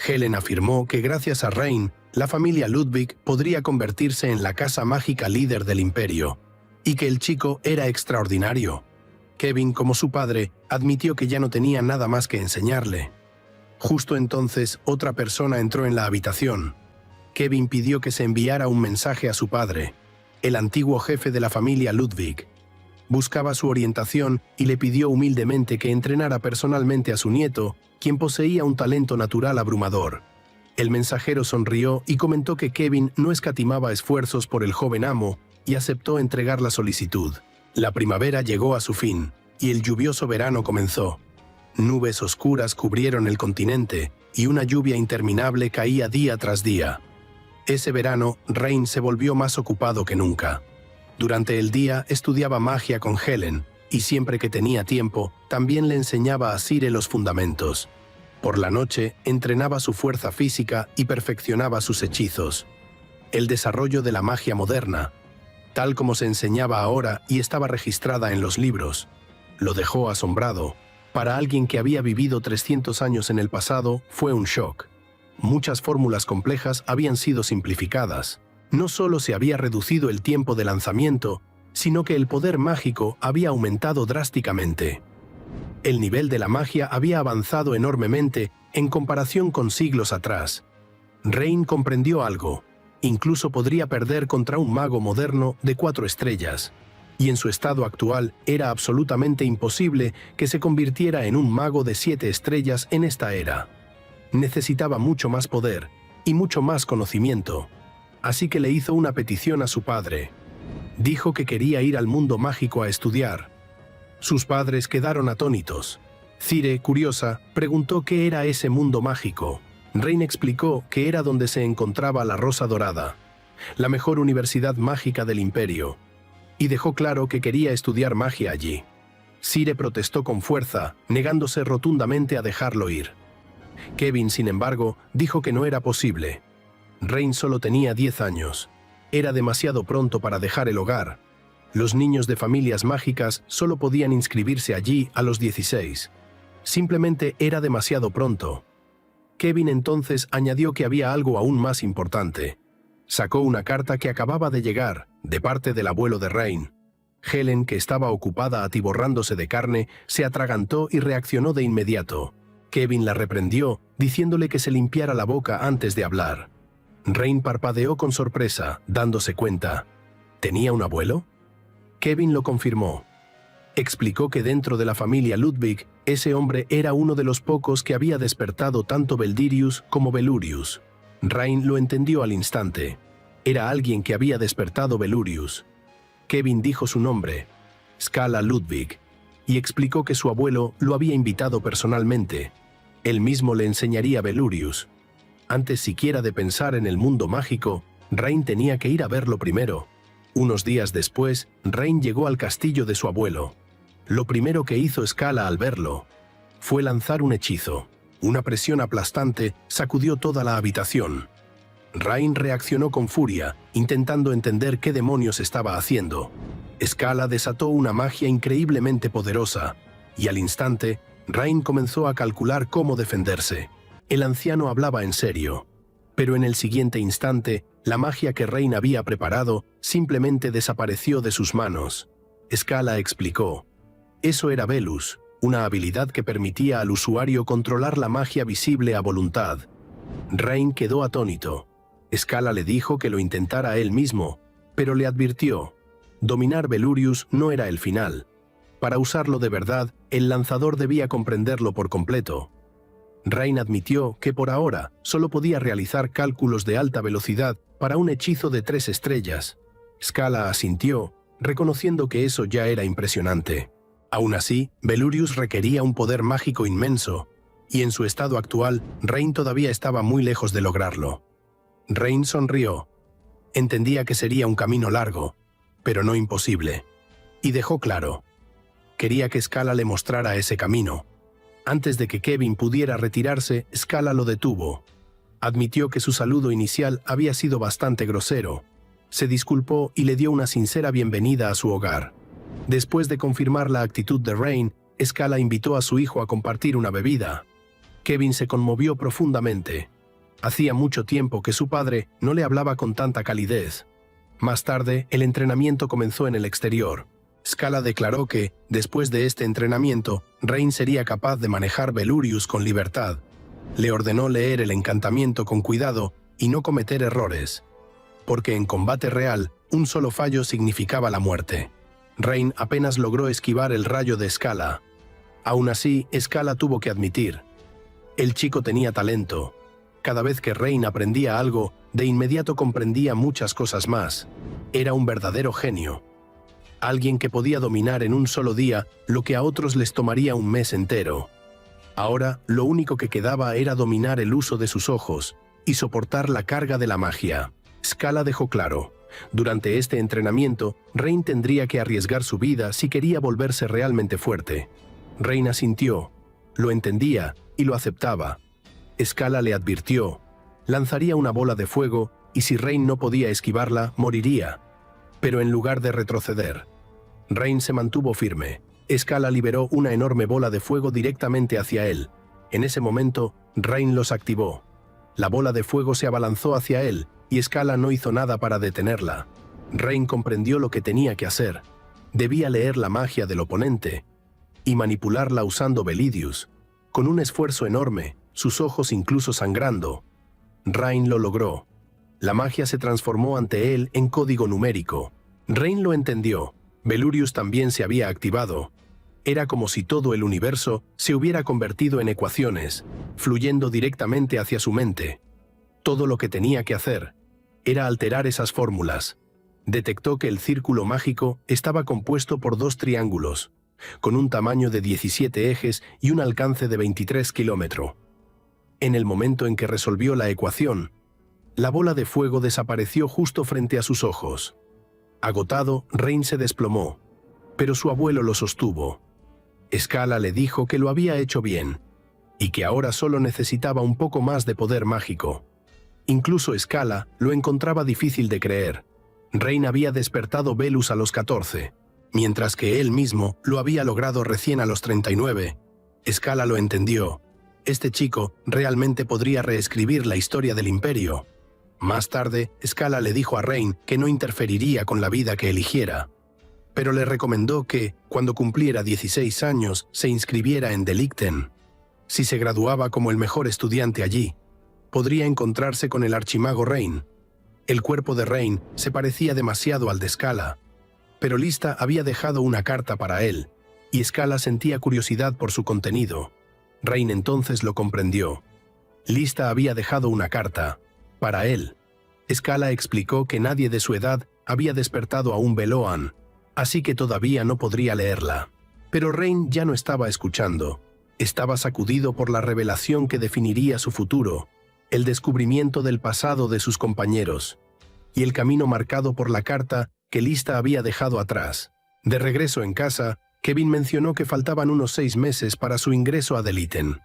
Helen afirmó que gracias a Rain, la familia Ludwig podría convertirse en la casa mágica líder del imperio, y que el chico era extraordinario. Kevin, como su padre, admitió que ya no tenía nada más que enseñarle. Justo entonces, otra persona entró en la habitación. Kevin pidió que se enviara un mensaje a su padre, el antiguo jefe de la familia Ludwig. Buscaba su orientación y le pidió humildemente que entrenara personalmente a su nieto, quien poseía un talento natural abrumador. El mensajero sonrió y comentó que Kevin no escatimaba esfuerzos por el joven amo y aceptó entregar la solicitud. La primavera llegó a su fin, y el lluvioso verano comenzó. Nubes oscuras cubrieron el continente, y una lluvia interminable caía día tras día. Ese verano, Rain se volvió más ocupado que nunca. Durante el día estudiaba magia con Helen, y siempre que tenía tiempo, también le enseñaba a Sire los fundamentos. Por la noche, entrenaba su fuerza física y perfeccionaba sus hechizos. el desarrollo de la magia moderna, tal como se enseñaba ahora y estaba registrada en los libros, lo dejó asombrado. Para alguien que había vivido 300 años en el pasado, fue un shock. Muchas fórmulas complejas habían sido simplificadas. No solo se había reducido el tiempo de lanzamiento, sino que el poder mágico había aumentado drásticamente. El nivel de la magia había avanzado enormemente en comparación con siglos atrás. Rain comprendió algo. Incluso podría perder contra un mago moderno de 4 estrellas. Y en su estado actual era absolutamente imposible que se convirtiera en un mago de 7 estrellas en esta era. Necesitaba mucho más poder y mucho más conocimiento. Así que le hizo una petición a su padre. Dijo que quería ir al mundo mágico a estudiar. Sus padres quedaron atónitos. Cire, curiosa, preguntó qué era ese mundo mágico. Rain explicó que era donde se encontraba la Rosa Dorada, la mejor universidad mágica del imperio, y dejó claro que quería estudiar magia allí. Cire protestó con fuerza, negándose rotundamente a dejarlo ir. Kevin, sin embargo, dijo que no era posible. Rain solo tenía 10 años. Era demasiado pronto para dejar el hogar. Los niños de familias mágicas solo podían inscribirse allí a los 16. Simplemente era demasiado pronto. Kevin entonces añadió que había algo aún más importante. Sacó una carta que acababa de llegar, de parte del abuelo de Rain. Helen, que estaba ocupada atiborrándose de carne, se atragantó y reaccionó de inmediato. Kevin la reprendió, diciéndole que se limpiara la boca antes de hablar. Rain parpadeó con sorpresa, dándose cuenta. ¿Tenía un abuelo? Kevin lo confirmó. Explicó que dentro de la familia Ludwig, ese hombre era uno de los pocos que había despertado tanto Beldirius como Belurius. Rain lo entendió al instante. Era alguien que había despertado Belurius. Kevin dijo su nombre, Scala Ludwig, y explicó que su abuelo lo había invitado personalmente. Él mismo le enseñaría a Belurius. Antes siquiera de pensar en el mundo mágico, Rain tenía que ir a verlo primero. Unos días después, Rain llegó al castillo de su abuelo. Lo primero que hizo Scala al verlo fue lanzar un hechizo. Una presión aplastante sacudió toda la habitación. Rain reaccionó con furia, intentando entender qué demonios estaba haciendo. Scala desató una magia increíblemente poderosa, y al instante, Rain comenzó a calcular cómo defenderse. El anciano hablaba en serio, pero en el siguiente instante, la magia que Rain había preparado simplemente desapareció de sus manos. Scala explicó. Eso era Velus, una habilidad que permitía al usuario controlar la magia visible a voluntad. Rain quedó atónito. Scala le dijo que lo intentara él mismo, pero le advirtió. Dominar Belurius no era el final. Para usarlo de verdad, el lanzador debía comprenderlo por completo. Rain admitió que por ahora solo podía realizar cálculos de alta velocidad para un hechizo de 3 estrellas. Scala asintió, reconociendo que eso ya era impresionante. Aún así, Belurius requería un poder mágico inmenso, y en su estado actual, Rain todavía estaba muy lejos de lograrlo. Rain sonrió. Entendía que sería un camino largo, pero no imposible. Y dejó claro. Quería que Scala le mostrara ese camino. Antes de que Kevin pudiera retirarse, Scala lo detuvo. Admitió que su saludo inicial había sido bastante grosero. Se disculpó y le dio una sincera bienvenida a su hogar. Después de confirmar la actitud de Rain, Scala invitó a su hijo a compartir una bebida. Kevin se conmovió profundamente. Hacía mucho tiempo que su padre no le hablaba con tanta calidez. Más tarde, el entrenamiento comenzó en el exterior. Scala declaró que, después de este entrenamiento, Rain sería capaz de manejar Belurius con libertad. Le ordenó leer el encantamiento con cuidado y no cometer errores, porque en combate real, un solo fallo significaba la muerte. Rain apenas logró esquivar el rayo de Scala. Aún así, Scala tuvo que admitir. El chico tenía talento. Cada vez que Rain aprendía algo, de inmediato comprendía muchas cosas más. Era un verdadero genio. Alguien que podía dominar en un solo día lo que a otros les tomaría un mes entero. Ahora, lo único que quedaba era dominar el uso de sus ojos y soportar la carga de la magia. Scala dejó claro. Durante este entrenamiento, Rain tendría que arriesgar su vida si quería volverse realmente fuerte. Rain asintió, lo entendía y lo aceptaba. Scala le advirtió. Lanzaría una bola de fuego y si Rain no podía esquivarla, moriría. Pero en lugar de retroceder, Rain se mantuvo firme. Scala liberó una enorme bola de fuego directamente hacia él. En ese momento, Rain los activó. La bola de fuego se abalanzó hacia él, y Scala no hizo nada para detenerla. Rain comprendió lo que tenía que hacer. Debía leer la magia del oponente y manipularla usando Velidius. Con un esfuerzo enorme, sus ojos incluso sangrando, Rain lo logró. La magia se transformó ante él en código numérico. Rain lo entendió. Velurius también se había activado. Era como si todo el universo se hubiera convertido en ecuaciones, fluyendo directamente hacia su mente. Todo lo que tenía que hacer era alterar esas fórmulas. Detectó que el círculo mágico estaba compuesto por dos triángulos, con un tamaño de 17 ejes y un alcance de 23 kilómetros. En el momento en que resolvió la ecuación, la bola de fuego desapareció justo frente a sus ojos. Agotado, Rain se desplomó, pero su abuelo lo sostuvo. Scala le dijo que lo había hecho bien, y que ahora solo necesitaba un poco más de poder mágico. Incluso Scala lo encontraba difícil de creer. Rain había despertado Velus a los 14, mientras que él mismo lo había logrado recién a los 39. Scala lo entendió. Este chico realmente podría reescribir la historia del Imperio. Más tarde, Scala le dijo a Rain que no interferiría con la vida que eligiera, pero le recomendó que, cuando cumpliera 16 años, se inscribiera en Delicten. Si se graduaba como el mejor estudiante allí, podría encontrarse con el archimago Rain. El cuerpo de Rain se parecía demasiado al de Scala, pero Lista había dejado una carta para él, y Scala sentía curiosidad por su contenido. Rain entonces lo comprendió. Lista había dejado una carta para él. Scala explicó que nadie de su edad había despertado a un Veloan, así que todavía no podría leerla. Pero Rain ya no estaba escuchando. Estaba sacudido por la revelación que definiría su futuro, el descubrimiento del pasado de sus compañeros, y el camino marcado por la carta que Lista había dejado atrás. De regreso en casa, Kevin mencionó que faltaban unos 6 meses para su ingreso a Delicten.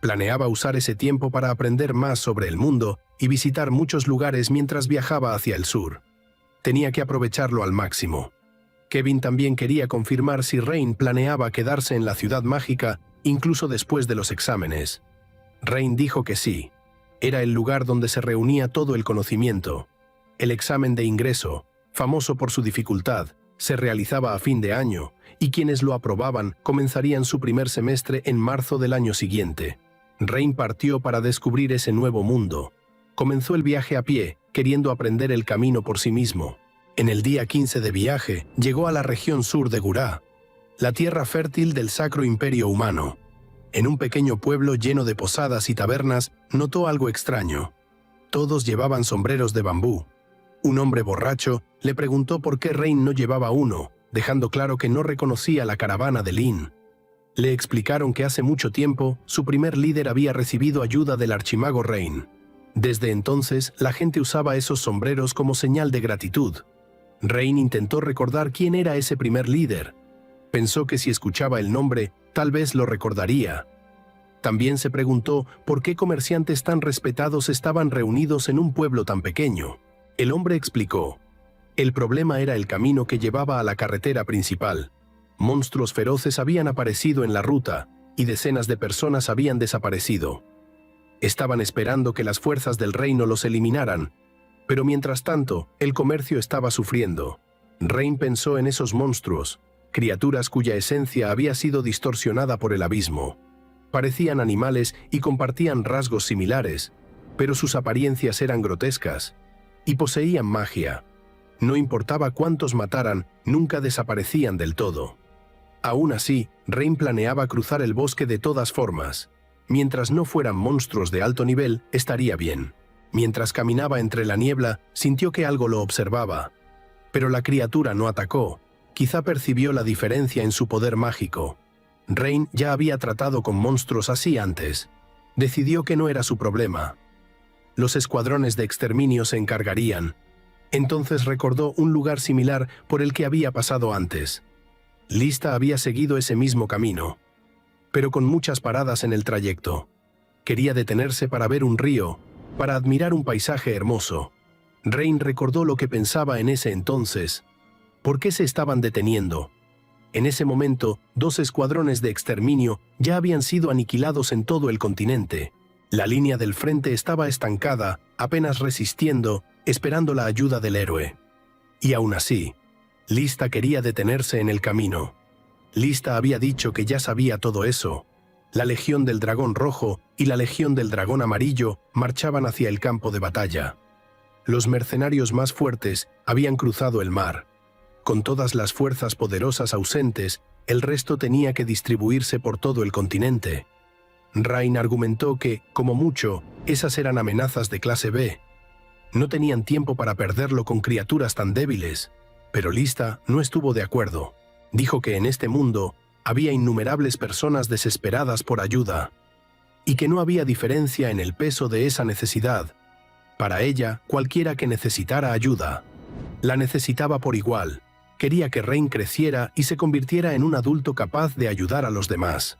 Planeaba usar ese tiempo para aprender más sobre el mundo y visitar muchos lugares mientras viajaba hacia el sur. Tenía que aprovecharlo al máximo. Kevin también quería confirmar si Rain planeaba quedarse en la ciudad mágica incluso después de los exámenes. Rain dijo que sí. Era el lugar donde se reunía todo el conocimiento. El examen de ingreso, famoso por su dificultad, se realizaba a fin de año, y quienes lo aprobaban comenzarían su primer semestre en marzo del año siguiente. Rain partió para descubrir ese nuevo mundo. Comenzó el viaje a pie, queriendo aprender el camino por sí mismo. En el día 15 de viaje, llegó a la región sur de Gurá, la tierra fértil del Sacro Imperio Humano. En un pequeño pueblo lleno de posadas y tabernas, notó algo extraño. Todos llevaban sombreros de bambú. Un hombre borracho le preguntó por qué Rain no llevaba uno, dejando claro que no reconocía la caravana de Lin. Le explicaron que hace mucho tiempo, su primer líder había recibido ayuda del archimago Rain. Desde entonces, la gente usaba esos sombreros como señal de gratitud. Rain intentó recordar quién era ese primer líder. Pensó que si escuchaba el nombre, tal vez lo recordaría. También se preguntó por qué comerciantes tan respetados estaban reunidos en un pueblo tan pequeño. El hombre explicó. El problema era el camino que llevaba a la carretera principal. Monstruos feroces habían aparecido en la ruta, y decenas de personas habían desaparecido. Estaban esperando que las fuerzas del reino los eliminaran, pero mientras tanto, el comercio estaba sufriendo. Rain pensó en esos monstruos, criaturas cuya esencia había sido distorsionada por el abismo. Parecían animales y compartían rasgos similares, pero sus apariencias eran grotescas, y poseían magia. No importaba cuántos mataran, nunca desaparecían del todo. Aún así, Rain planeaba cruzar el bosque de todas formas. Mientras no fueran monstruos de alto nivel, estaría bien. Mientras caminaba entre la niebla, sintió que algo lo observaba. Pero la criatura no atacó. Quizá percibió la diferencia en su poder mágico. Rain ya había tratado con monstruos así antes. Decidió que no era su problema. Los escuadrones de exterminio se encargarían. Entonces recordó un lugar similar por el que había pasado antes. Lista había seguido ese mismo camino, pero con muchas paradas en el trayecto. Quería detenerse para ver un río, para admirar un paisaje hermoso. Rain recordó lo que pensaba en ese entonces. ¿Por qué se estaban deteniendo? En ese momento, 2 escuadrones de exterminio ya habían sido aniquilados en todo el continente. La línea del frente estaba estancada, apenas resistiendo, esperando la ayuda del héroe. Y aún así, Lista quería detenerse en el camino. Lista había dicho que ya sabía todo eso. La Legión del Dragón Rojo y la Legión del Dragón Amarillo marchaban hacia el campo de batalla. Los mercenarios más fuertes habían cruzado el mar. Con todas las fuerzas poderosas ausentes, el resto tenía que distribuirse por todo el continente. Rain argumentó que, como mucho, esas eran amenazas de clase B. No tenían tiempo para perderlo con criaturas tan débiles, pero Lista no estuvo de acuerdo. Dijo que en este mundo había innumerables personas desesperadas por ayuda, y que no había diferencia en el peso de esa necesidad. Para ella, cualquiera que necesitara ayuda, la necesitaba por igual. Quería que Rain creciera y se convirtiera en un adulto capaz de ayudar a los demás.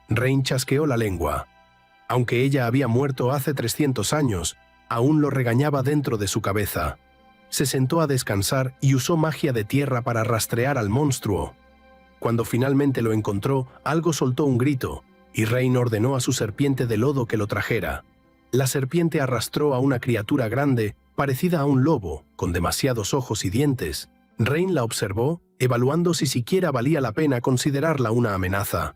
Rain chasqueó la lengua. Aunque ella había muerto hace 300 años, aún lo regañaba dentro de su cabeza. Se sentó a descansar y usó magia de tierra para rastrear al monstruo. Cuando finalmente lo encontró, algo soltó un grito, y Rain ordenó a su serpiente de lodo que lo trajera. La serpiente arrastró a una criatura grande, parecida a un lobo, con demasiados ojos y dientes. Rain la observó, evaluando si siquiera valía la pena considerarla una amenaza.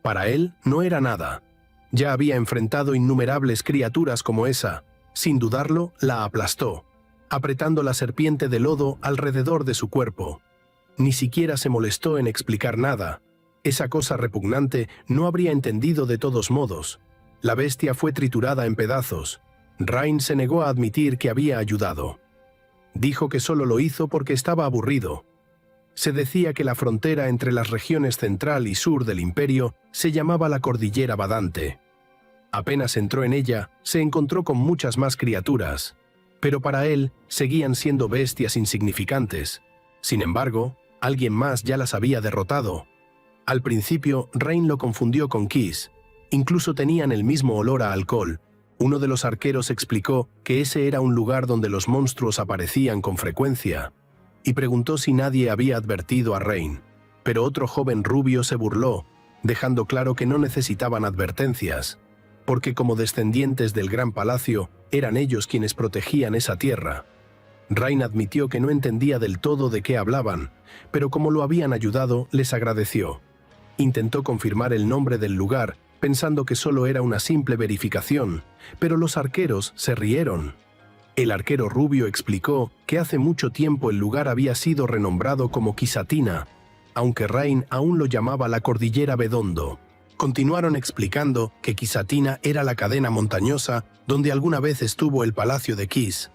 Para él no era nada. Ya había enfrentado innumerables criaturas como esa. Sin dudarlo, la aplastó, apretando la serpiente de lodo alrededor de su cuerpo. Ni siquiera se molestó en explicar nada. Esa cosa repugnante no habría entendido de todos modos. La bestia fue triturada en pedazos. Rain se negó a admitir que había ayudado. Dijo que solo lo hizo porque estaba aburrido. Se decía que la frontera entre las regiones central y sur del imperio se llamaba la Cordillera Vadante. Apenas entró en ella, se encontró con muchas más criaturas, pero para él seguían siendo bestias insignificantes. Sin embargo, alguien más ya las había derrotado. Al principio, Rain lo confundió con Kiss. Incluso tenían el mismo olor a alcohol. Uno de los arqueros explicó que ese era un lugar donde los monstruos aparecían con frecuencia, y preguntó si nadie había advertido a Rain. Pero otro joven rubio se burló, dejando claro que no necesitaban advertencias, porque como descendientes del Gran Palacio, eran ellos quienes protegían esa tierra. Rain admitió que no entendía del todo de qué hablaban, pero como lo habían ayudado, les agradeció. Intentó confirmar el nombre del lugar, pensando que solo era una simple verificación, pero los arqueros se rieron. El arquero rubio explicó que hace mucho tiempo el lugar había sido renombrado como Kisatina, aunque Rain aún lo llamaba la Cordillera Bedondo. Continuaron explicando que Kisatina era la cadena montañosa donde alguna vez estuvo el palacio de Kiss.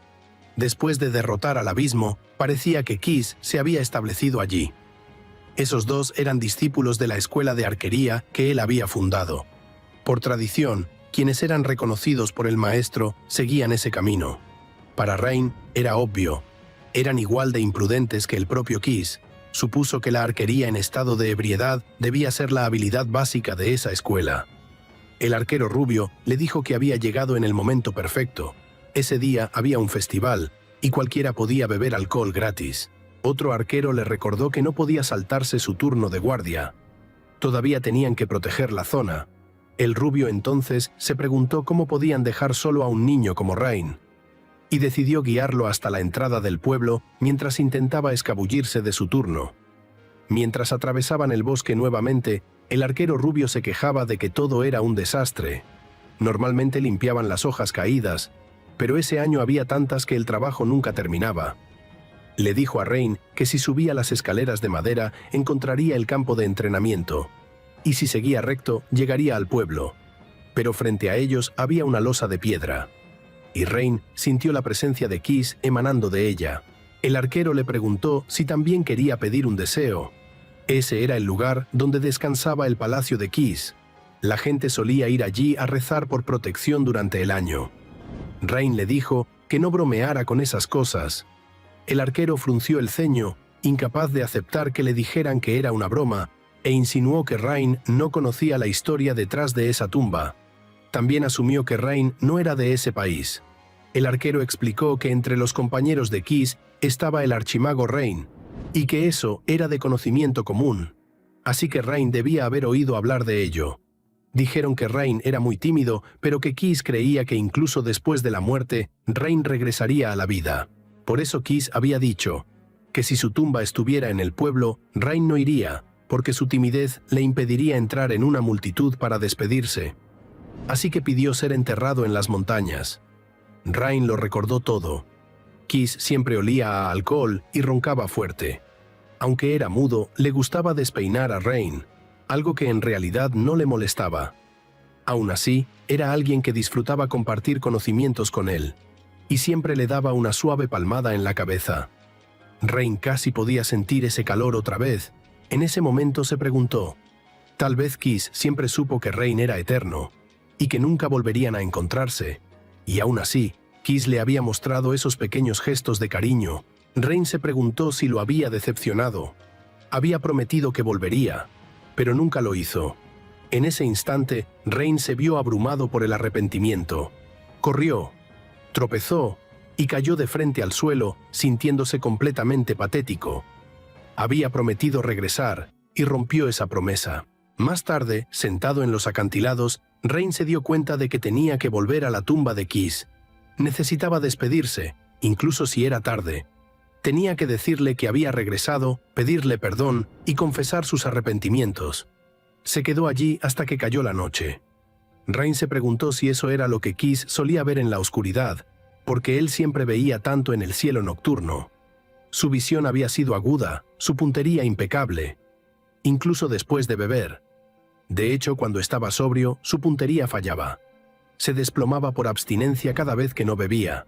Después de derrotar al abismo, parecía que Kiss se había establecido allí. Esos dos eran discípulos de la escuela de arquería que él había fundado. Por tradición, quienes eran reconocidos por el maestro seguían ese camino. Para Rain era obvio. Eran igual de imprudentes que el propio Kiss. Supuso que la arquería en estado de ebriedad debía ser la habilidad básica de esa escuela. El arquero rubio le dijo que había llegado en el momento perfecto. Ese día había un festival, y cualquiera podía beber alcohol gratis. Otro arquero le recordó que no podía saltarse su turno de guardia. Todavía tenían que proteger la zona. El rubio entonces se preguntó cómo podían dejar solo a un niño como Rain, y decidió guiarlo hasta la entrada del pueblo mientras intentaba escabullirse de su turno. Mientras atravesaban el bosque nuevamente, el arquero rubio se quejaba de que todo era un desastre. Normalmente limpiaban las hojas caídas, pero ese año había tantas que el trabajo nunca terminaba. Le dijo a Rain que si subía las escaleras de madera encontraría el campo de entrenamiento, y si seguía recto llegaría al pueblo. Pero frente a ellos había una losa de piedra, y Rain sintió la presencia de Kiss emanando de ella. El arquero le preguntó si también quería pedir un deseo. Ese era el lugar donde descansaba el palacio de Kiss. La gente solía ir allí a rezar por protección durante el año. Rain le dijo que no bromeara con esas cosas. El arquero frunció el ceño, incapaz de aceptar que le dijeran que era una broma, e insinuó que Rain no conocía la historia detrás de esa tumba. También asumió que Rain no era de ese país. El arquero explicó que entre los compañeros de Kiss estaba el archimago Rain, y que eso era de conocimiento común, así que Rain debía haber oído hablar de ello. Dijeron que Rain era muy tímido, pero que Kiss creía que incluso después de la muerte, Rain regresaría a la vida. Por eso Kiss había dicho que si su tumba estuviera en el pueblo, Rain no iría, porque su timidez le impediría entrar en una multitud para despedirse. Así que pidió ser enterrado en las montañas. Rain lo recordó todo. Kiss siempre olía a alcohol y roncaba fuerte. Aunque era mudo, le gustaba despeinar a Rain, algo que en realidad no le molestaba. Aún así, era alguien que disfrutaba compartir conocimientos con él, y siempre le daba una suave palmada en la cabeza. Rain casi podía sentir ese calor otra vez. En ese momento se preguntó, tal vez Kiss siempre supo que Rain era eterno, y que nunca volverían a encontrarse, y aún así, Kiss le había mostrado esos pequeños gestos de cariño. Rain se preguntó si lo había decepcionado. Había prometido que volvería, pero nunca lo hizo. En ese instante, Rain se vio abrumado por el arrepentimiento. Corrió, tropezó y cayó de frente al suelo, sintiéndose completamente patético. Había prometido regresar y rompió esa promesa. Más tarde, sentado en los acantilados, Rain se dio cuenta de que tenía que volver a la tumba de Kiss. Necesitaba despedirse, incluso si era tarde. Tenía que decirle que había regresado, pedirle perdón y confesar sus arrepentimientos. Se quedó allí hasta que cayó la noche. Rain se preguntó si eso era lo que Kiss solía ver en la oscuridad, porque él siempre veía tanto en el cielo nocturno. Su visión había sido aguda, su puntería impecable, incluso después de beber. De hecho, cuando estaba sobrio, su puntería fallaba. Se desplomaba por abstinencia cada vez que no bebía.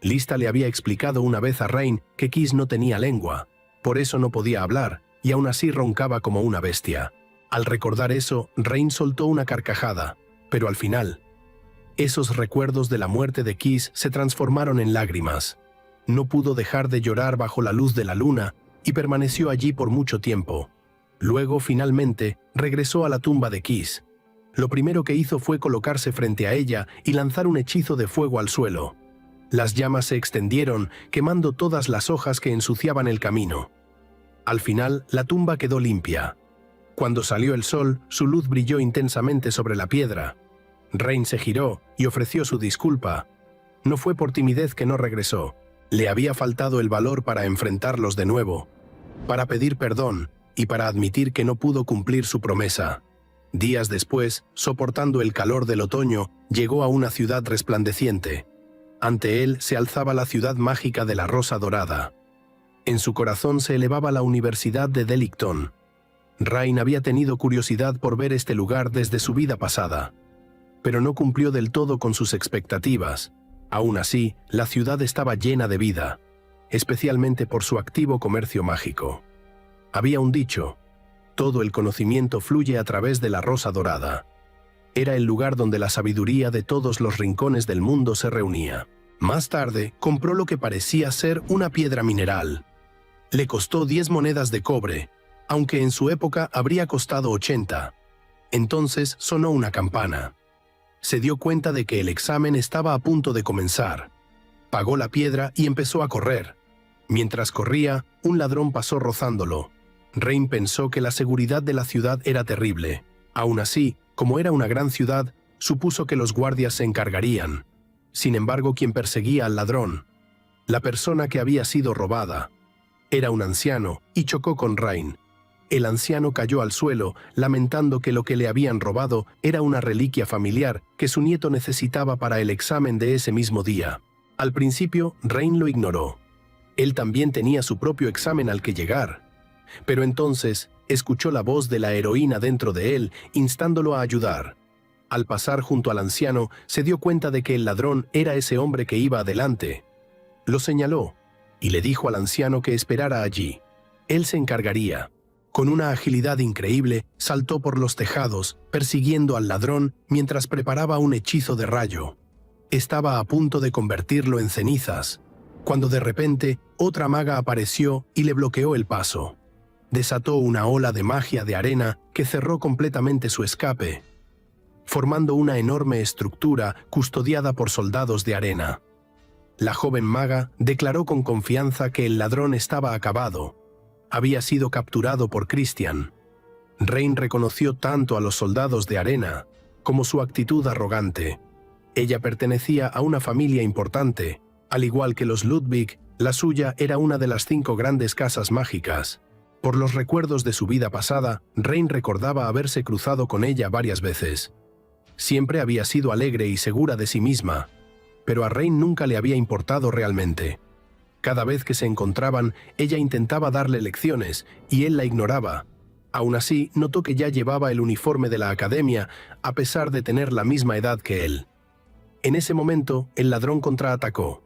Lista le había explicado una vez a Rain que Kiss no tenía lengua, por eso no podía hablar, y aún así roncaba como una bestia. Al recordar eso, Rain soltó una carcajada, pero al final, esos recuerdos de la muerte de Kiss se transformaron en lágrimas. No pudo dejar de llorar bajo la luz de la luna y permaneció allí por mucho tiempo. Luego, finalmente, regresó a la tumba de Kiss. Lo primero que hizo fue colocarse frente a ella y lanzar un hechizo de fuego al suelo. Las llamas se extendieron, quemando todas las hojas que ensuciaban el camino. Al final, la tumba quedó limpia. Cuando salió el sol, su luz brilló intensamente sobre la piedra. Rain se giró y ofreció su disculpa. No fue por timidez que no regresó. Le había faltado el valor para enfrentarlos de nuevo, para pedir perdón y para admitir que no pudo cumplir su promesa. Días después, soportando el calor del otoño, llegó a una ciudad resplandeciente. Ante él se alzaba la ciudad mágica de la Rosa Dorada. En su corazón se elevaba la Universidad de Delicton. Rain había tenido curiosidad por ver este lugar desde su vida pasada, pero no cumplió del todo con sus expectativas. Aún así, la ciudad estaba llena de vida, especialmente por su activo comercio mágico. Había un dicho: todo el conocimiento fluye a través de la Rosa Dorada. Era el lugar donde la sabiduría de todos los rincones del mundo se reunía. Más tarde, compró lo que parecía ser una piedra mineral. Le costó 10 monedas de cobre, aunque en su época habría costado 80. Entonces sonó una campana. Se dio cuenta de que el examen estaba a punto de comenzar. Pagó la piedra y empezó a correr. Mientras corría, un ladrón pasó rozándolo. Rain pensó que la seguridad de la ciudad era terrible. Aún así, como era una gran ciudad, supuso que los guardias se encargarían. Sin embargo, quien perseguía al ladrón, la persona que había sido robada, era un anciano y chocó con Rain. El anciano cayó al suelo, lamentando que lo que le habían robado era una reliquia familiar que su nieto necesitaba para el examen de ese mismo día. Al principio, Rain lo ignoró. Él también tenía su propio examen al que llegar. Pero entonces, escuchó la voz de la heroína dentro de él, instándolo a ayudar. Al pasar junto al anciano, se dio cuenta de que el ladrón era ese hombre que iba adelante. Lo señaló y le dijo al anciano que esperara allí. Él se encargaría. Con una agilidad increíble, saltó por los tejados, persiguiendo al ladrón mientras preparaba un hechizo de rayo. Estaba a punto de convertirlo en cenizas, cuando de repente otra maga apareció y le bloqueó el paso. Desató una ola de magia de arena que cerró completamente su escape, formando una enorme estructura custodiada por soldados de arena. La joven maga declaró con confianza que el ladrón estaba acabado. Había sido capturado por Christian. Rain reconoció tanto a los soldados de arena como su actitud arrogante. Ella pertenecía a una familia importante, al igual que los Ludwig. La suya era una de las 5 grandes casas mágicas. Por los recuerdos de su vida pasada, Rain recordaba haberse cruzado con ella varias veces. Siempre había sido alegre y segura de sí misma, pero a Rain nunca le había importado realmente. Cada vez que se encontraban, ella intentaba darle lecciones y él la ignoraba. Aún así, notó que ya llevaba el uniforme de la academia, a pesar de tener la misma edad que él. En ese momento, el ladrón contraatacó.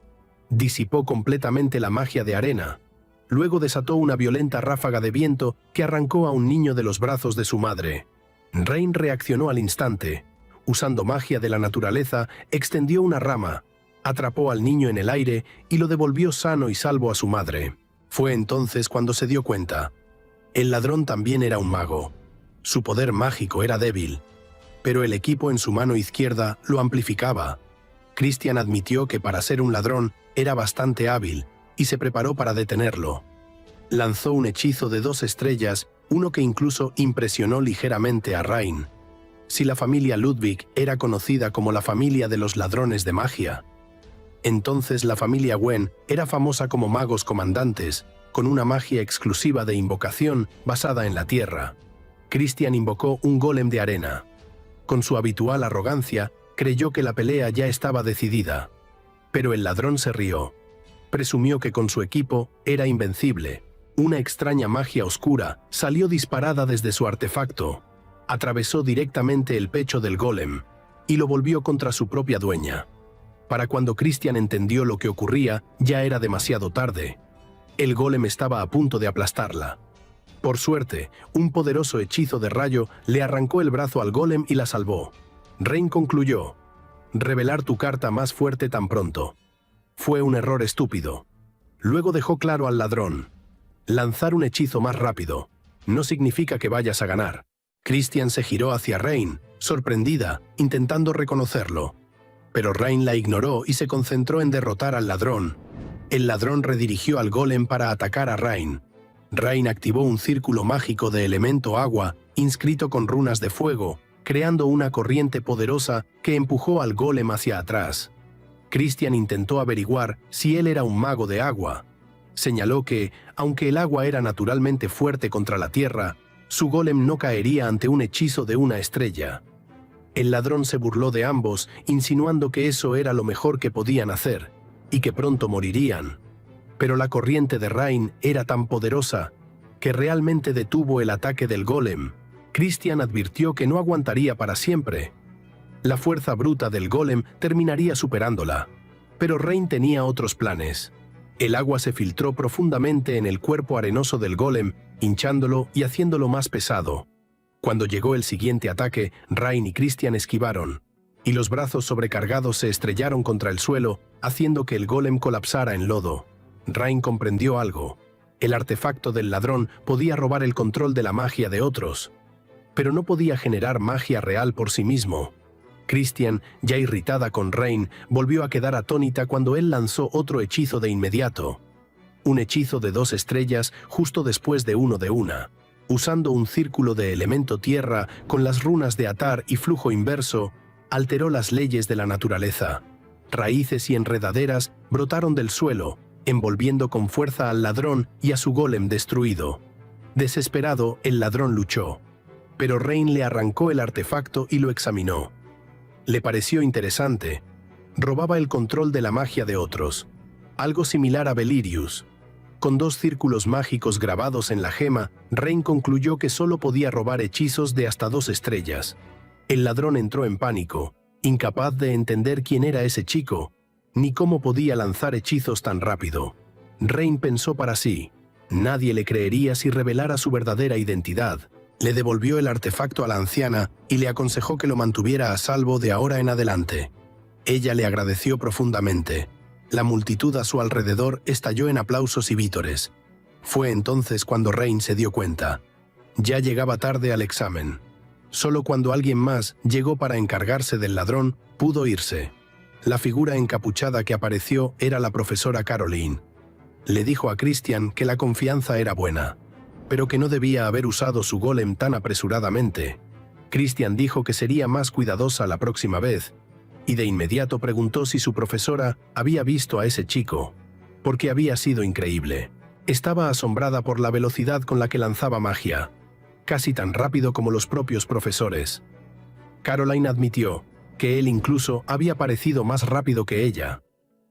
Disipó completamente la magia de arena. Luego desató una violenta ráfaga de viento que arrancó a un niño de los brazos de su madre. Rain reaccionó al instante. Usando magia de la naturaleza, extendió una rama, atrapó al niño en el aire y lo devolvió sano y salvo a su madre. Fue entonces cuando se dio cuenta. El ladrón también era un mago. Su poder mágico era débil, pero el equipo en su mano izquierda lo amplificaba. Christian admitió que para ser un ladrón era bastante hábil y se preparó para detenerlo. Lanzó un hechizo de 2 estrellas, uno que incluso impresionó ligeramente a Rain. Si la familia Ludwig era conocida como la familia de los ladrones de magia, entonces la familia Gwen era famosa como magos comandantes, con una magia exclusiva de invocación basada en la tierra. Christian invocó un golem de arena. Con su habitual arrogancia, creyó que la pelea ya estaba decidida. Pero el ladrón se rió. Presumió que con su equipo era invencible. Una extraña magia oscura salió disparada desde su artefacto. Atravesó directamente el pecho del golem y lo volvió contra su propia dueña. Para cuando Christian entendió lo que ocurría, ya era demasiado tarde. El golem estaba a punto de aplastarla. Por suerte, un poderoso hechizo de rayo le arrancó el brazo al golem y la salvó. Rain concluyó: revelar tu carta más fuerte tan pronto fue un error estúpido. Luego dejó claro al ladrón: lanzar un hechizo más rápido no significa que vayas a ganar. Christian se giró hacia Rain, sorprendida, intentando reconocerlo. Pero Rain la ignoró y se concentró en derrotar al ladrón. El ladrón redirigió al golem para atacar a Rain. Rain activó un círculo mágico de elemento agua, inscrito con runas de fuego, creando una corriente poderosa que empujó al golem hacia atrás. Christian intentó averiguar si él era un mago de agua. Señaló que, aunque el agua era naturalmente fuerte contra la tierra, su golem no caería ante un hechizo de una estrella. El ladrón se burló de ambos, insinuando que eso era lo mejor que podían hacer, y que pronto morirían. Pero la corriente de Rain era tan poderosa que realmente detuvo el ataque del golem. Christian advirtió que no aguantaría para siempre. La fuerza bruta del golem terminaría superándola. Pero Rain tenía otros planes. El agua se filtró profundamente en el cuerpo arenoso del golem, hinchándolo y haciéndolo más pesado. Cuando llegó el siguiente ataque, Rain y Christian esquivaron, y los brazos sobrecargados se estrellaron contra el suelo, haciendo que el golem colapsara en lodo. Rain comprendió algo. El artefacto del ladrón podía robar el control de la magia de otros, pero no podía generar magia real por sí mismo. Christian, ya irritada con Rain, volvió a quedar atónita cuando él lanzó otro hechizo de inmediato. Un hechizo de 2 estrellas justo después de uno de una. Usando un círculo de elemento tierra con las runas de atar y flujo inverso, alteró las leyes de la naturaleza. Raíces y enredaderas brotaron del suelo, envolviendo con fuerza al ladrón y a su golem destruido. Desesperado, el ladrón luchó, pero Rain le arrancó el artefacto y lo examinó. Le pareció interesante. Robaba el control de la magia de otros, algo similar a Belirius. Con 2 círculos mágicos grabados en la gema, Rain concluyó que solo podía robar hechizos de hasta 2 estrellas. El ladrón entró en pánico, incapaz de entender quién era ese chico, ni cómo podía lanzar hechizos tan rápido. Rain pensó para sí: nadie le creería si revelara su verdadera identidad. Le devolvió el artefacto a la anciana y le aconsejó que lo mantuviera a salvo de ahora en adelante. Ella le agradeció profundamente. La multitud a su alrededor estalló en aplausos y vítores. Fue entonces cuando Rain se dio cuenta. Ya llegaba tarde al examen. Solo cuando alguien más llegó para encargarse del ladrón, pudo irse. La figura encapuchada que apareció era la profesora Caroline. Le dijo a Christian que la confianza era buena, pero que no debía haber usado su golem tan apresuradamente. Christian dijo que sería más cuidadosa la próxima vez, y de inmediato preguntó si su profesora había visto a ese chico, porque había sido increíble. Estaba asombrada por la velocidad con la que lanzaba magia, casi tan rápido como los propios profesores. Caroline admitió que él incluso había parecido más rápido que ella.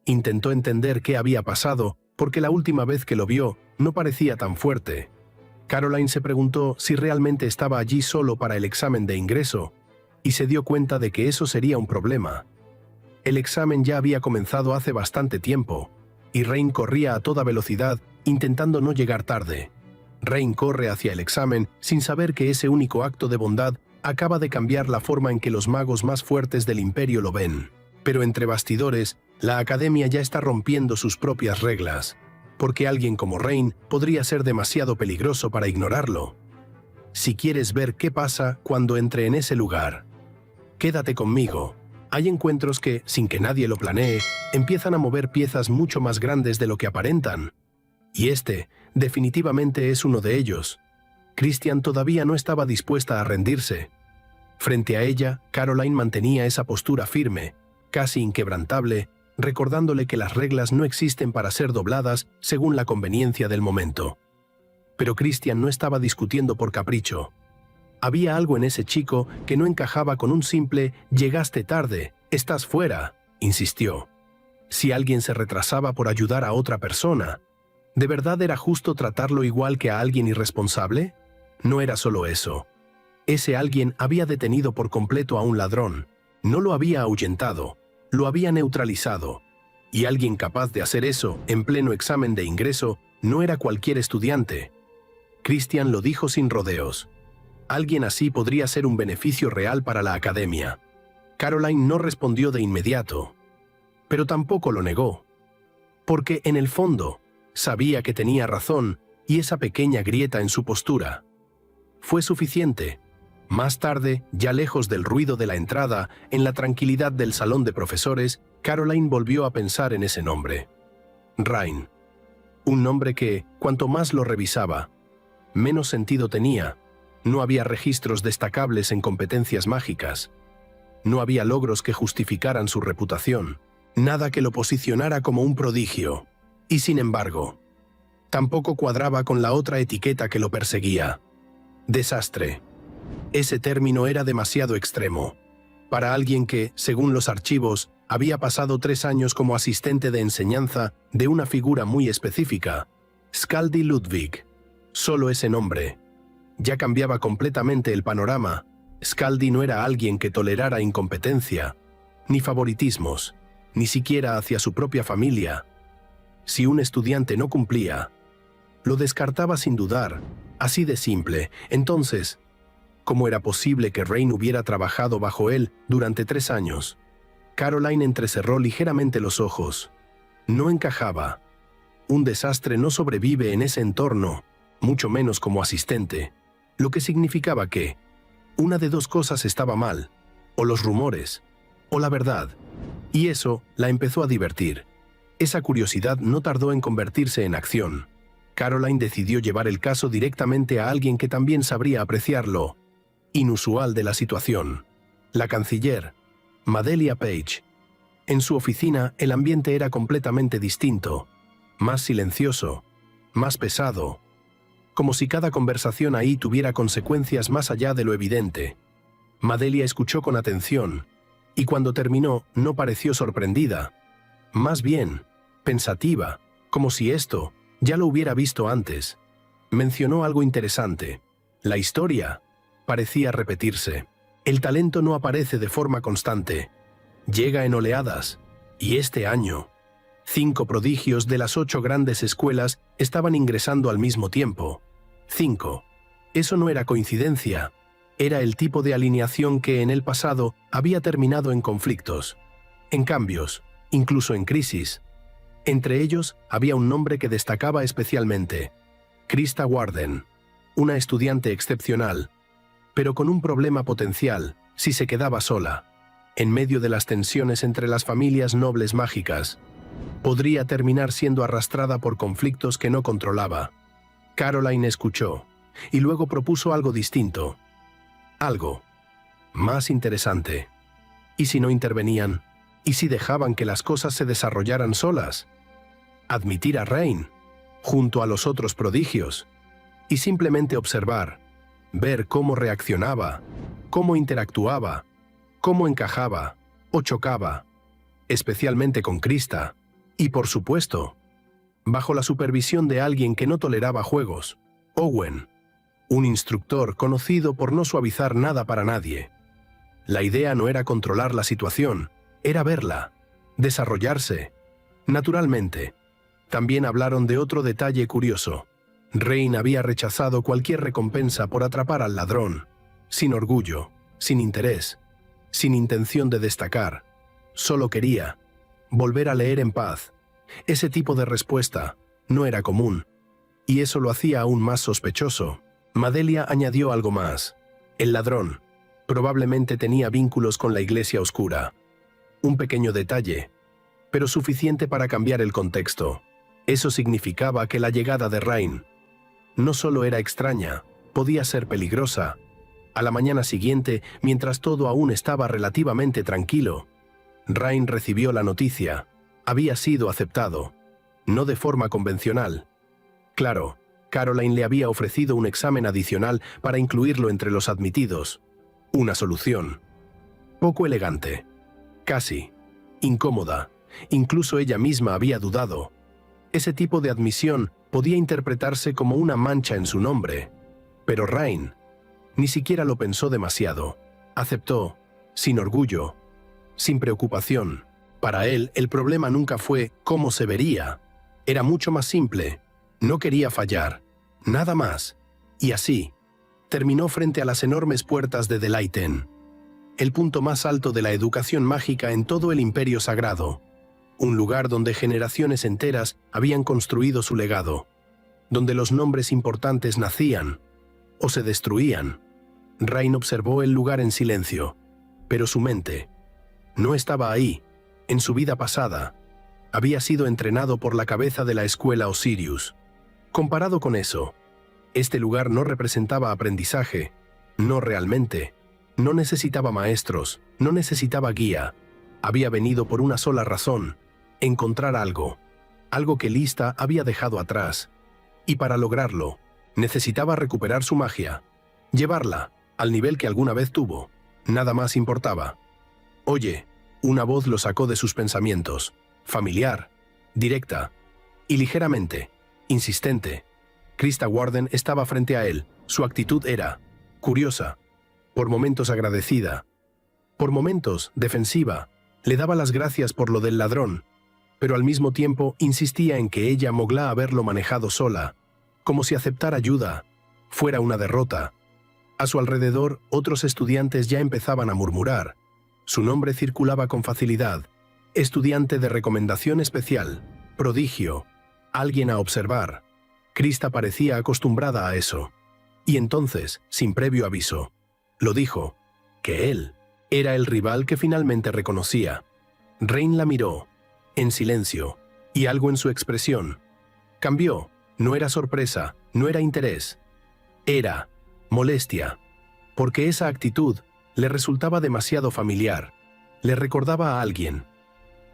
Intentó entender qué había pasado, porque la última vez que lo vio no parecía tan fuerte. Caroline se preguntó si realmente estaba allí solo para el examen de ingreso, y se dio cuenta de que eso sería un problema. El examen ya había comenzado hace bastante tiempo, y Rain corría a toda velocidad, intentando no llegar tarde. Rain corre hacia el examen sin saber que ese único acto de bondad acaba de cambiar la forma en que los magos más fuertes del imperio lo ven. Pero entre bastidores, la academia ya está rompiendo sus propias reglas, porque alguien como Rain podría ser demasiado peligroso para ignorarlo. Si quieres ver qué pasa cuando entre en ese lugar, quédate conmigo. Hay encuentros que, sin que nadie lo planee, empiezan a mover piezas mucho más grandes de lo que aparentan. Y este, definitivamente es uno de ellos. Christian todavía no estaba dispuesta a rendirse. Frente a ella, Caroline mantenía esa postura firme, casi inquebrantable, recordándole que las reglas no existen para ser dobladas según la conveniencia del momento. Pero Christian no estaba discutiendo por capricho. Había algo en ese chico que no encajaba con un simple «llegaste tarde, estás fuera», insistió. Si alguien se retrasaba por ayudar a otra persona, ¿de verdad era justo tratarlo igual que a alguien irresponsable? No era solo eso. Ese alguien había detenido por completo a un ladrón. No lo había ahuyentado, lo había neutralizado. Y alguien capaz de hacer eso en pleno examen de ingreso no era cualquier estudiante. Christian lo dijo sin rodeos. Alguien así podría ser un beneficio real para la academia. Caroline no respondió de inmediato, pero tampoco lo negó. Porque en el fondo, sabía que tenía razón y esa pequeña grieta en su postura fue suficiente. Más tarde, ya lejos del ruido de la entrada, en la tranquilidad del salón de profesores, Caroline volvió a pensar en ese nombre. Rain. Un nombre que, cuanto más lo revisaba, menos sentido tenía. No había registros destacables en competencias mágicas. No había logros que justificaran su reputación. Nada que lo posicionara como un prodigio. Y sin embargo, tampoco cuadraba con la otra etiqueta que lo perseguía. Desastre. Ese término era demasiado extremo. Para alguien que, según los archivos, había pasado 3 años como asistente de enseñanza de una figura muy específica, Skaldi Ludwig. Solo ese nombre ya cambiaba completamente el panorama. Skaldi no era alguien que tolerara incompetencia, ni favoritismos, ni siquiera hacia su propia familia. Si un estudiante no cumplía, lo descartaba sin dudar, así de simple. Entonces, ¿cómo era posible que Rain hubiera trabajado bajo él durante 3 años? Caroline entrecerró ligeramente los ojos. No encajaba. Un desastre no sobrevive en ese entorno, mucho menos como asistente, lo que significaba que una de 2 cosas estaba mal, o los rumores, o la verdad, y eso la empezó a divertir. Esa curiosidad no tardó en convertirse en acción. Caroline decidió llevar el caso directamente a alguien que también sabría apreciarlo inusual de la situación. La canciller, Madelia Page. En su oficina el ambiente era completamente distinto, más silencioso, más pesado, como si cada conversación ahí tuviera consecuencias más allá de lo evidente. Madelia escuchó con atención, y cuando terminó no pareció sorprendida, más bien, pensativa, como si esto ya lo hubiera visto antes. Mencionó algo interesante. La historia parecía repetirse. El talento no aparece de forma constante. Llega en oleadas. Y este año, 5 prodigios de las 8 grandes escuelas estaban ingresando al mismo tiempo. 5. Eso no era coincidencia. Era el tipo de alineación que en el pasado había terminado en conflictos, en cambios, incluso en crisis. Entre ellos había un nombre que destacaba especialmente: Krista Warden, una estudiante excepcional, pero con un problema potencial si se quedaba sola. en medio de las tensiones entre las familias nobles mágicas, podría terminar siendo arrastrada por conflictos que no controlaba. Caroline escuchó, y luego propuso algo distinto. Algo más interesante. ¿Y si no intervenían? ¿Y si dejaban que las cosas se desarrollaran solas? Admitir a Rain, junto a los otros prodigios, y simplemente observar, ver cómo reaccionaba, cómo interactuaba, cómo encajaba o chocaba, especialmente con Krista, y por supuesto, bajo la supervisión de alguien que no toleraba juegos, Owen, un instructor conocido por no suavizar nada para nadie. La idea no era controlar la situación, era verla, desarrollarse. Naturalmente, también hablaron de otro detalle curioso. Rain había rechazado cualquier recompensa por atrapar al ladrón, sin orgullo, sin interés, sin intención de destacar. Solo quería volver a leer en paz. Ese tipo de respuesta no era común, y eso lo hacía aún más sospechoso. Madelia añadió algo más. El ladrón probablemente tenía vínculos con la Iglesia Oscura. Un pequeño detalle, pero suficiente para cambiar el contexto. Eso significaba que la llegada de Rain no solo era extraña, podía ser peligrosa. A la mañana siguiente, mientras todo aún estaba relativamente tranquilo, Rain recibió la noticia. Había sido aceptado, no de forma convencional. Claro, Caroline le había ofrecido un examen adicional para incluirlo entre los admitidos. Una solución poco elegante, casi incómoda. Incluso ella misma había dudado. Ese tipo de admisión podía interpretarse como una mancha en su nombre. Pero Rain ni siquiera lo pensó demasiado. Aceptó, sin orgullo, sin preocupación. Para él, el problema nunca fue cómo se vería. Era mucho más simple. No quería fallar. Nada más. Y así, terminó frente a las enormes puertas de Delaiten, el punto más alto de la educación mágica en todo el Imperio Sagrado. Un lugar donde generaciones enteras habían construido su legado, donde los nombres importantes nacían o se destruían. Rain observó el lugar en silencio, pero su mente no estaba ahí. En su vida pasada, había sido entrenado por la cabeza de la escuela Osirius. Comparado con eso, este lugar no representaba aprendizaje, no realmente. No necesitaba maestros, no necesitaba guía. Había venido por una sola razón: encontrar algo que Lista había dejado atrás. Y para lograrlo, necesitaba recuperar su magia, llevarla al nivel que alguna vez tuvo. Nada más importaba. Oye, una voz lo sacó de sus pensamientos, familiar, directa y ligeramente insistente. Krista Warden estaba frente a él. Su actitud era curiosa, por momentos agradecida, por momentos defensiva. Le daba las gracias por lo del ladrón, pero al mismo tiempo insistía en que ella mogla haberlo manejado sola, como si aceptar ayuda fuera una derrota. A su alrededor, otros estudiantes ya empezaban a murmurar. Su nombre circulaba con facilidad: estudiante de recomendación especial, prodigio, alguien a observar. Krista parecía acostumbrada a eso. Y entonces, sin previo aviso, lo dijo, que él era el rival que finalmente reconocía. Rain la miró, en silencio, y algo en su expresión cambió. No era sorpresa, no era interés. Era molestia, porque esa actitud le resultaba demasiado familiar. Le recordaba a alguien.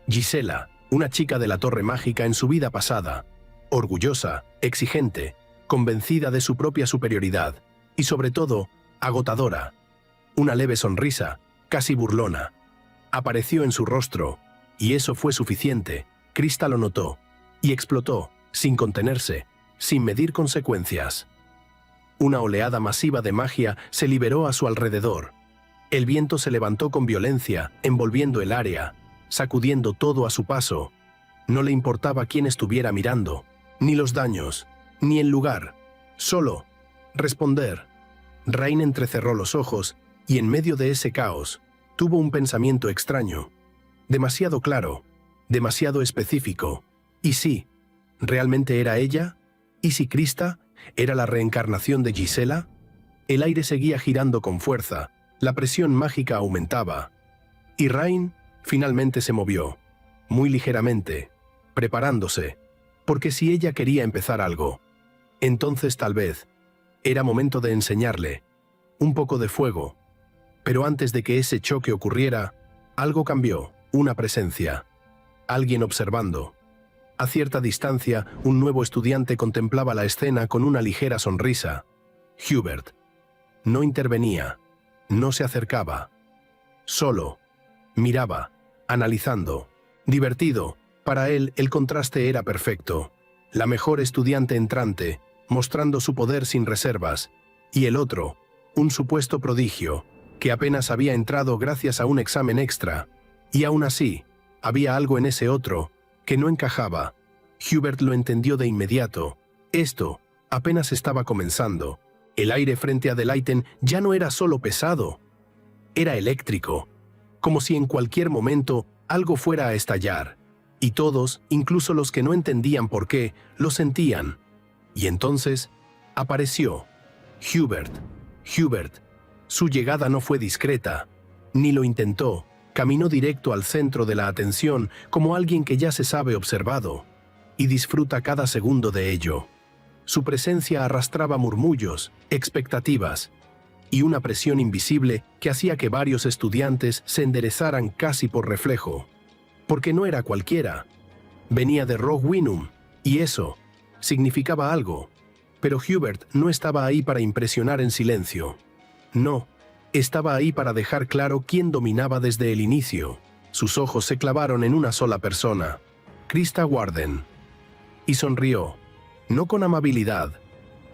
Gisela, una chica de la Torre Mágica en su vida pasada, orgullosa, exigente, convencida de su propia superioridad, y sobre todo, agotadora. Una leve sonrisa, casi burlona, apareció en su rostro, y eso fue suficiente. Krista lo notó, y explotó, sin contenerse, sin medir consecuencias. Una oleada masiva de magia se liberó a su alrededor. El viento se levantó con violencia, envolviendo el área, sacudiendo todo a su paso. No le importaba quién estuviera mirando, ni los daños, ni el lugar. Solo responder. Rain entrecerró los ojos, y en medio de ese caos, tuvo un pensamiento extraño. Demasiado claro, demasiado específico. ¿Y si realmente era ella? ¿Y si Krista era la reencarnación de Gisela? El aire seguía girando con fuerza, la presión mágica aumentaba. Y Rain finalmente se movió, muy ligeramente, preparándose, porque si ella quería empezar algo, entonces tal vez era momento de enseñarle un poco de fuego. Pero antes de que ese choque ocurriera, algo cambió, una presencia, alguien observando. A cierta distancia, un nuevo estudiante contemplaba la escena con una ligera sonrisa. Hubert. No intervenía, no se acercaba. Solo miraba, analizando. Divertido, para él el contraste era perfecto. La mejor estudiante entrante, mostrando su poder sin reservas, y el otro, un supuesto prodigio, que apenas había entrado gracias a un examen extra. Y aún así, había algo en ese otro que no encajaba. Hubert lo entendió de inmediato. Esto apenas estaba comenzando. El aire frente a Delighten ya no era solo pesado, era eléctrico, como si en cualquier momento algo fuera a estallar. Y todos, incluso los que no entendían por qué, lo sentían. Y entonces apareció Hubert. Su llegada no fue discreta, ni lo intentó. Caminó directo al centro de la atención como alguien que ya se sabe observado y disfruta cada segundo de ello. Su presencia arrastraba murmullos, expectativas y una presión invisible que hacía que varios estudiantes se enderezaran casi por reflejo. Porque no era cualquiera. Venía de Rogue Winum, y eso significaba algo. Pero Hubert no estaba ahí para impresionar en silencio. No, estaba ahí para dejar claro quién dominaba desde el inicio. Sus ojos se clavaron en una sola persona, Krista Warden. Y sonrió, no con amabilidad,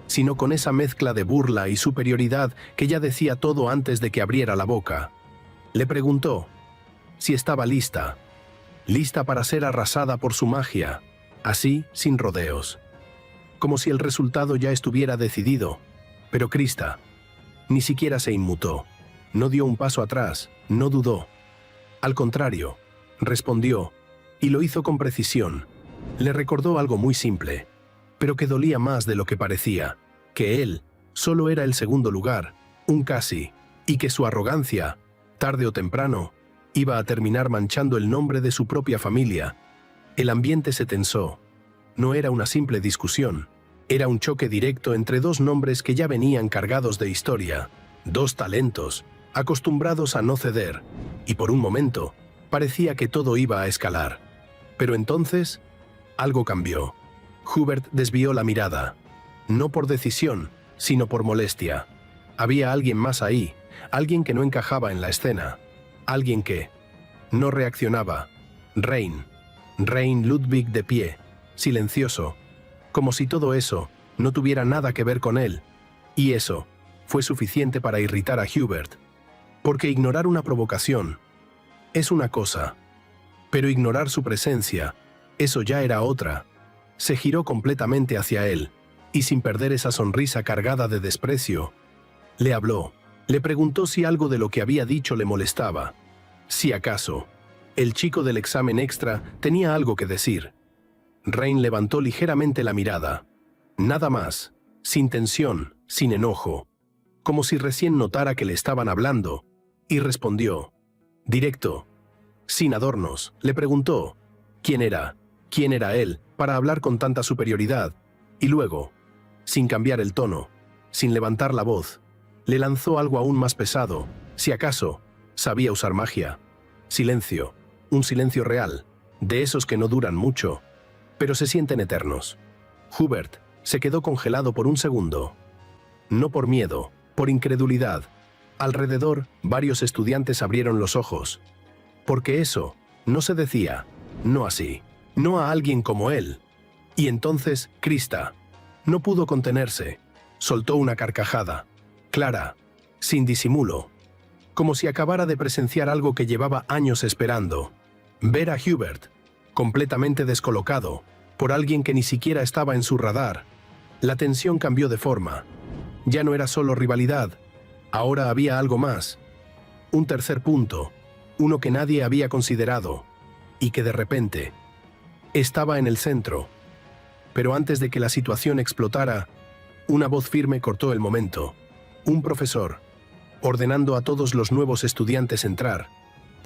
sino con esa mezcla de burla y superioridad que ya decía todo antes de que abriera la boca. Le preguntó si estaba lista para ser arrasada por su magia, así, sin rodeos. Como si el resultado ya estuviera decidido. Pero Krista ni siquiera se inmutó, no dio un paso atrás, no dudó. Al contrario, respondió, y lo hizo con precisión. Le recordó algo muy simple, pero que dolía más de lo que parecía, que él solo era el segundo lugar, un casi, y que su arrogancia, tarde o temprano, iba a terminar manchando el nombre de su propia familia. El ambiente se tensó. No era una simple discusión, era un choque directo entre dos nombres que ya venían cargados de historia, dos talentos, acostumbrados a no ceder, y por un momento, parecía que todo iba a escalar. Pero entonces, algo cambió. Hubert desvió la mirada, no por decisión, sino por molestia. Había alguien más ahí, alguien que no encajaba en la escena, alguien que no reaccionaba. Rain Ludwig de pie, silencioso, como si todo eso no tuviera nada que ver con él. Y eso fue suficiente para irritar a Hubert. Porque ignorar una provocación es una cosa, pero ignorar su presencia, eso ya era otra. Se giró completamente hacia él, y sin perder esa sonrisa cargada de desprecio, le habló. Le preguntó si algo de lo que había dicho le molestaba. Si acaso el chico del examen extra tenía algo que decir. Rain levantó ligeramente la mirada. Nada más, sin tensión, sin enojo, como si recién notara que le estaban hablando, y respondió, directo, sin adornos. Le preguntó quién era él para hablar con tanta superioridad, y luego, sin cambiar el tono, sin levantar la voz, le lanzó algo aún más pesado. Si acaso sabía usar magia. Silencio, un silencio real, de esos que no duran mucho, pero se sienten eternos. Hubert se quedó congelado por un segundo. No por miedo, por incredulidad. Alrededor, varios estudiantes abrieron los ojos. Porque eso no se decía, no así, no a alguien como él. Y entonces, Krista no pudo contenerse. Soltó una carcajada, clara, sin disimulo, como si acabara de presenciar algo que llevaba años esperando. Ver a Hubert, completamente descolocado, por alguien que ni siquiera estaba en su radar. La tensión cambió de forma. Ya no era solo rivalidad, ahora había algo más. Un tercer punto, uno que nadie había considerado, y que de repente estaba en el centro. Pero antes de que la situación explotara, una voz firme cortó el momento. Un profesor, ordenando a todos los nuevos estudiantes entrar.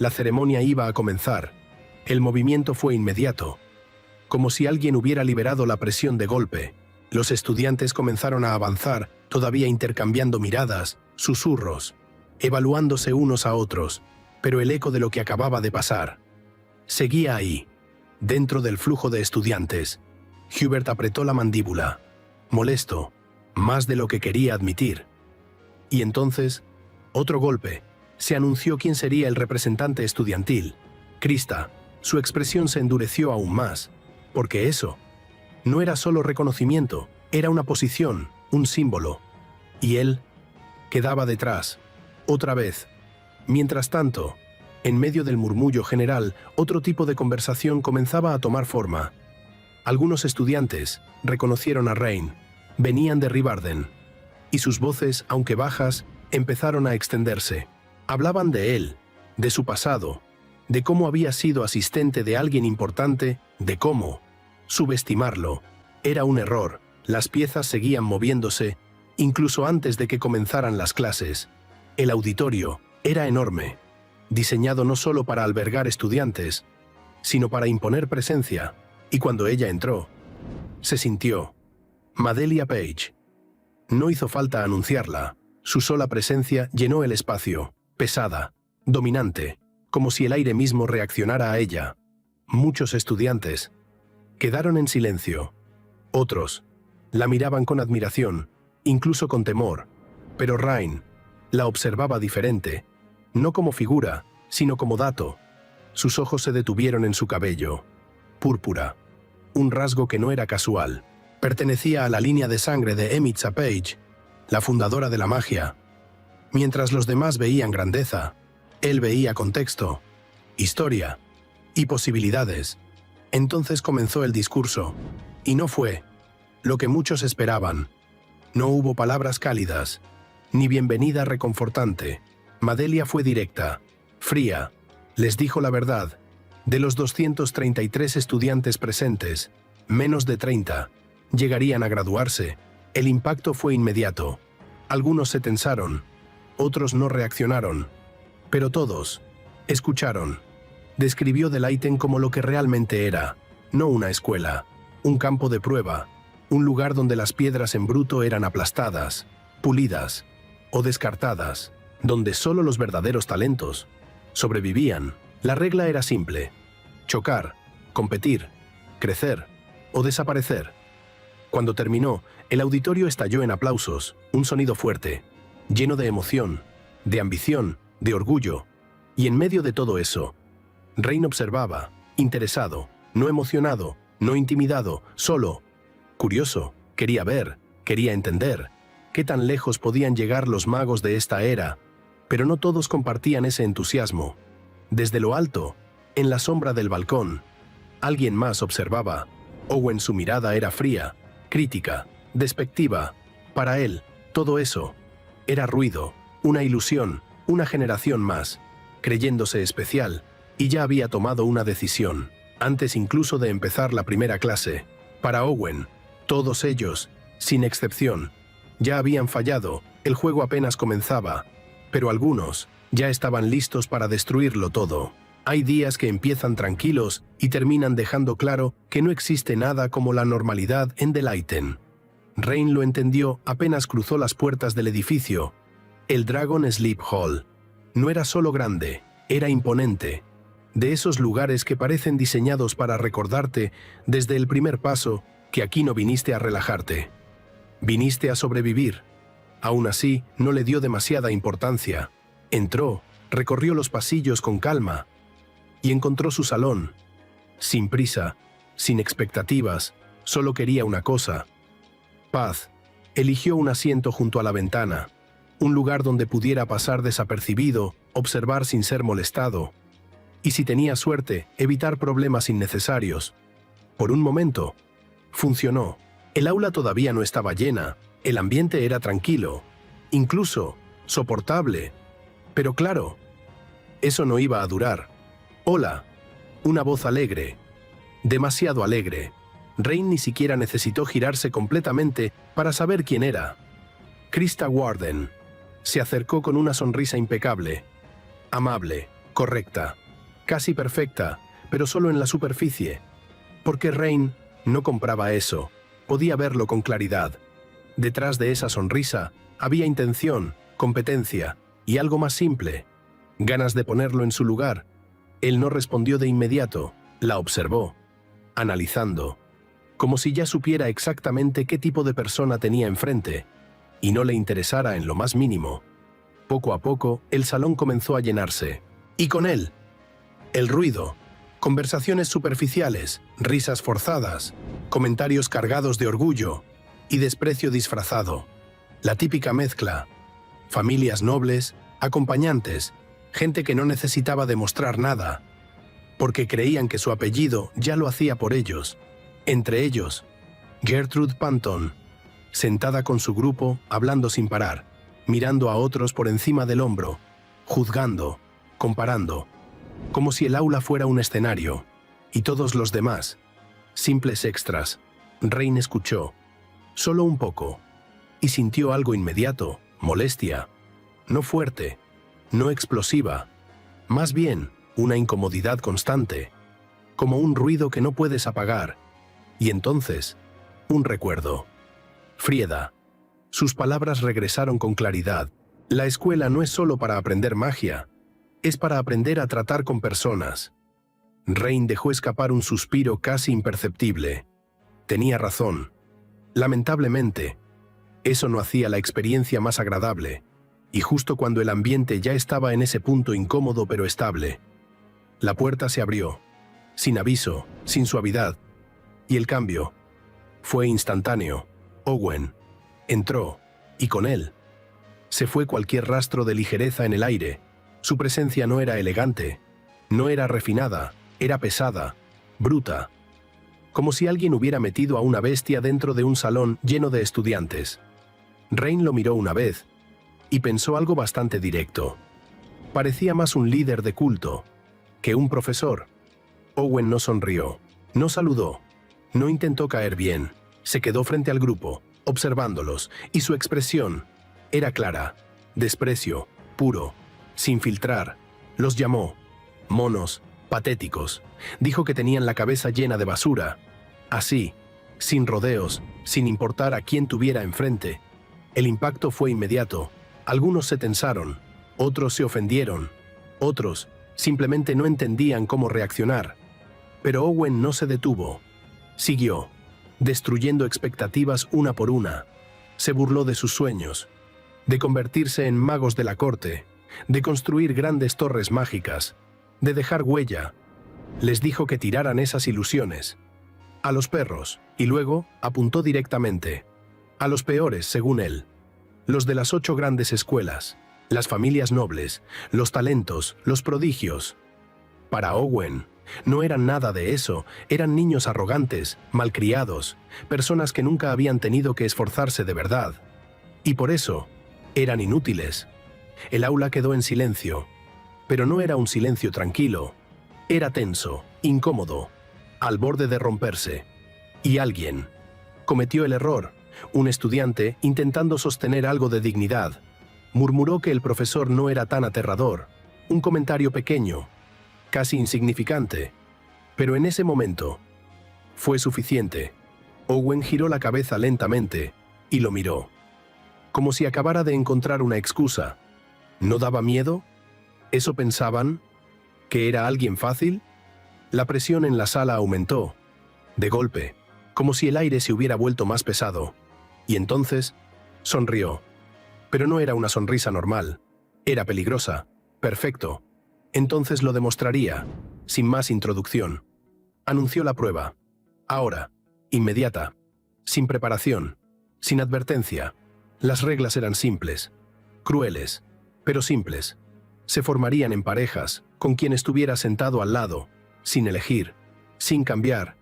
La ceremonia iba a comenzar. El movimiento fue inmediato, como si alguien hubiera liberado la presión de golpe. Los estudiantes comenzaron a avanzar, todavía intercambiando miradas, susurros, evaluándose unos a otros, pero el eco de lo que acababa de pasar seguía ahí, dentro del flujo de estudiantes. Hubert apretó la mandíbula, molesto, más de lo que quería admitir. Y entonces, otro golpe. Se anunció quién sería el representante estudiantil. Krista. Su expresión se endureció aún más, porque eso no era solo reconocimiento, era una posición, un símbolo. Y él quedaba detrás, otra vez. Mientras tanto, en medio del murmullo general, otro tipo de conversación comenzaba a tomar forma. Algunos estudiantes reconocieron a Rain, venían de Rivarden, y sus voces, aunque bajas, empezaron a extenderse. Hablaban de él, de su pasado, de cómo había sido asistente de alguien importante, de cómo subestimarlo era un error. Las piezas seguían moviéndose, incluso antes de que comenzaran las clases. El auditorio era enorme, diseñado no solo para albergar estudiantes, sino para imponer presencia, y cuando ella entró, se sintió Madelia Page. No hizo falta anunciarla, su sola presencia llenó el espacio, pesada, dominante, como si el aire mismo reaccionara a ella. Muchos estudiantes quedaron en silencio. Otros la miraban con admiración, incluso con temor, pero Rain la observaba diferente, no como figura, sino como dato. Sus ojos se detuvieron en su cabello, púrpura, un rasgo que no era casual. Pertenecía a la línea de sangre de Emitsa Page, la fundadora de la magia. Mientras los demás veían grandeza, él veía contexto, historia y posibilidades. Entonces comenzó el discurso, y no fue lo que muchos esperaban. No hubo palabras cálidas, ni bienvenida reconfortante. Madelia fue directa, fría, les dijo la verdad. De los 233 estudiantes presentes, menos de 30 llegarían a graduarse. El impacto fue inmediato. Algunos se tensaron, otros no reaccionaron, pero todos escucharon. Describió The Leiden como lo que realmente era, no una escuela, un campo de prueba, un lugar donde las piedras en bruto eran aplastadas, pulidas o descartadas, donde solo los verdaderos talentos sobrevivían. La regla era simple: chocar, competir, crecer o desaparecer. Cuando terminó, el auditorio estalló en aplausos, un sonido fuerte, lleno de emoción, de ambición, de orgullo. Y en medio de todo eso, Rain observaba, interesado, no emocionado, no intimidado, solo curioso. Quería ver, quería entender qué tan lejos podían llegar los magos de esta era, pero no todos compartían ese entusiasmo. Desde lo alto, en la sombra del balcón, alguien más observaba. Owen, su mirada era fría, crítica, despectiva. Para él, todo eso era ruido, una ilusión, una generación más, creyéndose especial, y ya había tomado una decisión, antes incluso de empezar la primera clase. Para Owen, todos ellos, sin excepción, ya habían fallado, el juego apenas comenzaba, pero algunos ya estaban listos para destruirlo todo. Hay días que empiezan tranquilos y terminan dejando claro que no existe nada como la normalidad en The Leiden. Rain lo entendió apenas cruzó las puertas del edificio. El Dragon Sleep Hall no era solo grande, era imponente. De esos lugares que parecen diseñados para recordarte desde el primer paso que aquí no viniste a relajarte. Viniste a sobrevivir. Aún así, no le dio demasiada importancia. Entró, recorrió los pasillos con calma y encontró su salón. Sin prisa, sin expectativas, solo quería una cosa: paz. Eligió un asiento junto a la ventana, un lugar donde pudiera pasar desapercibido, observar sin ser molestado. Y si tenía suerte, evitar problemas innecesarios. Por un momento, funcionó. El aula todavía no estaba llena, el ambiente era tranquilo, incluso soportable. Pero claro, eso no iba a durar. Hola, una voz alegre, demasiado alegre. Rain ni siquiera necesitó girarse completamente para saber quién era. Krista Warden. Se acercó con una sonrisa impecable, amable, correcta, casi perfecta, pero solo en la superficie. Porque Rain no compraba eso, podía verlo con claridad. Detrás de esa sonrisa había intención, competencia y algo más simple, ganas de ponerlo en su lugar. Él no respondió de inmediato, la observó, analizando, como si ya supiera exactamente qué tipo de persona tenía enfrente, y no le interesara en lo más mínimo. Poco a poco, el salón comenzó a llenarse. Y con él, el ruido, conversaciones superficiales, risas forzadas, comentarios cargados de orgullo y desprecio disfrazado. La típica mezcla. Familias nobles, acompañantes, gente que no necesitaba demostrar nada, porque creían que su apellido ya lo hacía por ellos. Entre ellos, Gertrude Panton, sentada con su grupo, hablando sin parar, mirando a otros por encima del hombro, juzgando, comparando, como si el aula fuera un escenario, y todos los demás, simples extras. Rain escuchó, solo un poco, y sintió algo inmediato, molestia, no fuerte, no explosiva, más bien una incomodidad constante, como un ruido que no puedes apagar, y entonces, un recuerdo. Frieda. Sus palabras regresaron con claridad. La escuela no es solo para aprender magia, es para aprender a tratar con personas. Rain dejó escapar un suspiro casi imperceptible. Tenía razón. Lamentablemente, eso no hacía la experiencia más agradable, y justo cuando el ambiente ya estaba en ese punto incómodo pero estable, la puerta se abrió, sin aviso, sin suavidad, y el cambio fue instantáneo. Owen entró, y con él se fue cualquier rastro de ligereza en el aire. Su presencia no era elegante, no era refinada, era pesada, bruta, como si alguien hubiera metido a una bestia dentro de un salón lleno de estudiantes. Rain lo miró una vez, y pensó algo bastante directo. Parecía más un líder de culto que un profesor. Owen no sonrió, no saludó, no intentó caer bien. Se quedó frente al grupo, observándolos, y su expresión era clara, desprecio, puro, sin filtrar. Los llamó monos, patéticos. Dijo que tenían la cabeza llena de basura. Así, sin rodeos, sin importar a quién tuviera enfrente. El impacto fue inmediato. Algunos se tensaron, otros se ofendieron, otros simplemente no entendían cómo reaccionar. Pero Owen no se detuvo. Siguió, destruyendo expectativas una por una. Se burló de sus sueños, de convertirse en magos de la corte, de construir grandes torres mágicas, de dejar huella. Les dijo que tiraran esas ilusiones a los perros, y luego apuntó directamente a los peores, según él, los de las 8 grandes escuelas, las familias nobles, los talentos, los prodigios. Para Owen, no eran nada de eso, eran niños arrogantes, malcriados, personas que nunca habían tenido que esforzarse de verdad. Y por eso, eran inútiles. El aula quedó en silencio, pero no era un silencio tranquilo, era tenso, incómodo, al borde de romperse. Y alguien cometió el error. Un estudiante, intentando sostener algo de dignidad, murmuró que el profesor no era tan aterrador, un comentario pequeño, casi insignificante, pero en ese momento fue suficiente. Owen giró la cabeza lentamente y lo miró, como si acabara de encontrar una excusa. ¿No daba miedo? ¿Eso pensaban? ¿Que era alguien fácil? La presión en la sala aumentó, de golpe, como si el aire se hubiera vuelto más pesado. Y entonces sonrió. Pero no era una sonrisa normal. Era peligrosa. Perfecto. Entonces lo demostraría, sin más introducción. Anunció la prueba. Ahora, inmediata, sin preparación, sin advertencia. Las reglas eran simples, crueles, pero simples. Se formarían en parejas, con quien estuviera sentado al lado, sin elegir, sin cambiar.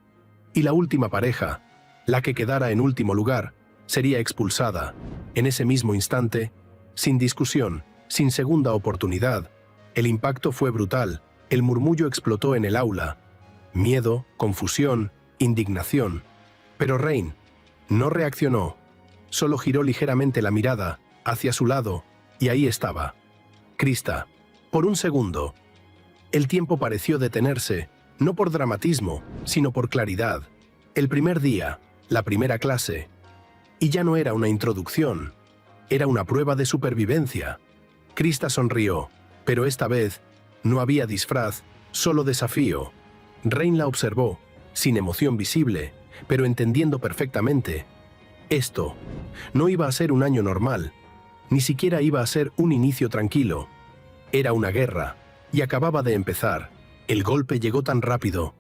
Y la última pareja, la que quedara en último lugar, sería expulsada, en ese mismo instante, sin discusión, sin segunda oportunidad. El impacto fue brutal, el murmullo explotó en el aula. Miedo, confusión, indignación. Pero Rain no reaccionó, solo giró ligeramente la mirada hacia su lado, y ahí estaba. Krista. Por un segundo, El tiempo pareció detenerse, no por dramatismo, sino por claridad. El primer día, la primera clase. Y ya no era una introducción, era una prueba de supervivencia. Krista sonrió, pero esta vez no había disfraz, solo desafío. Rain la observó, sin emoción visible, pero entendiendo perfectamente. Esto no iba a ser un año normal, ni siquiera iba a ser un inicio tranquilo. Era una guerra, y acababa de empezar. El golpe llegó tan rápido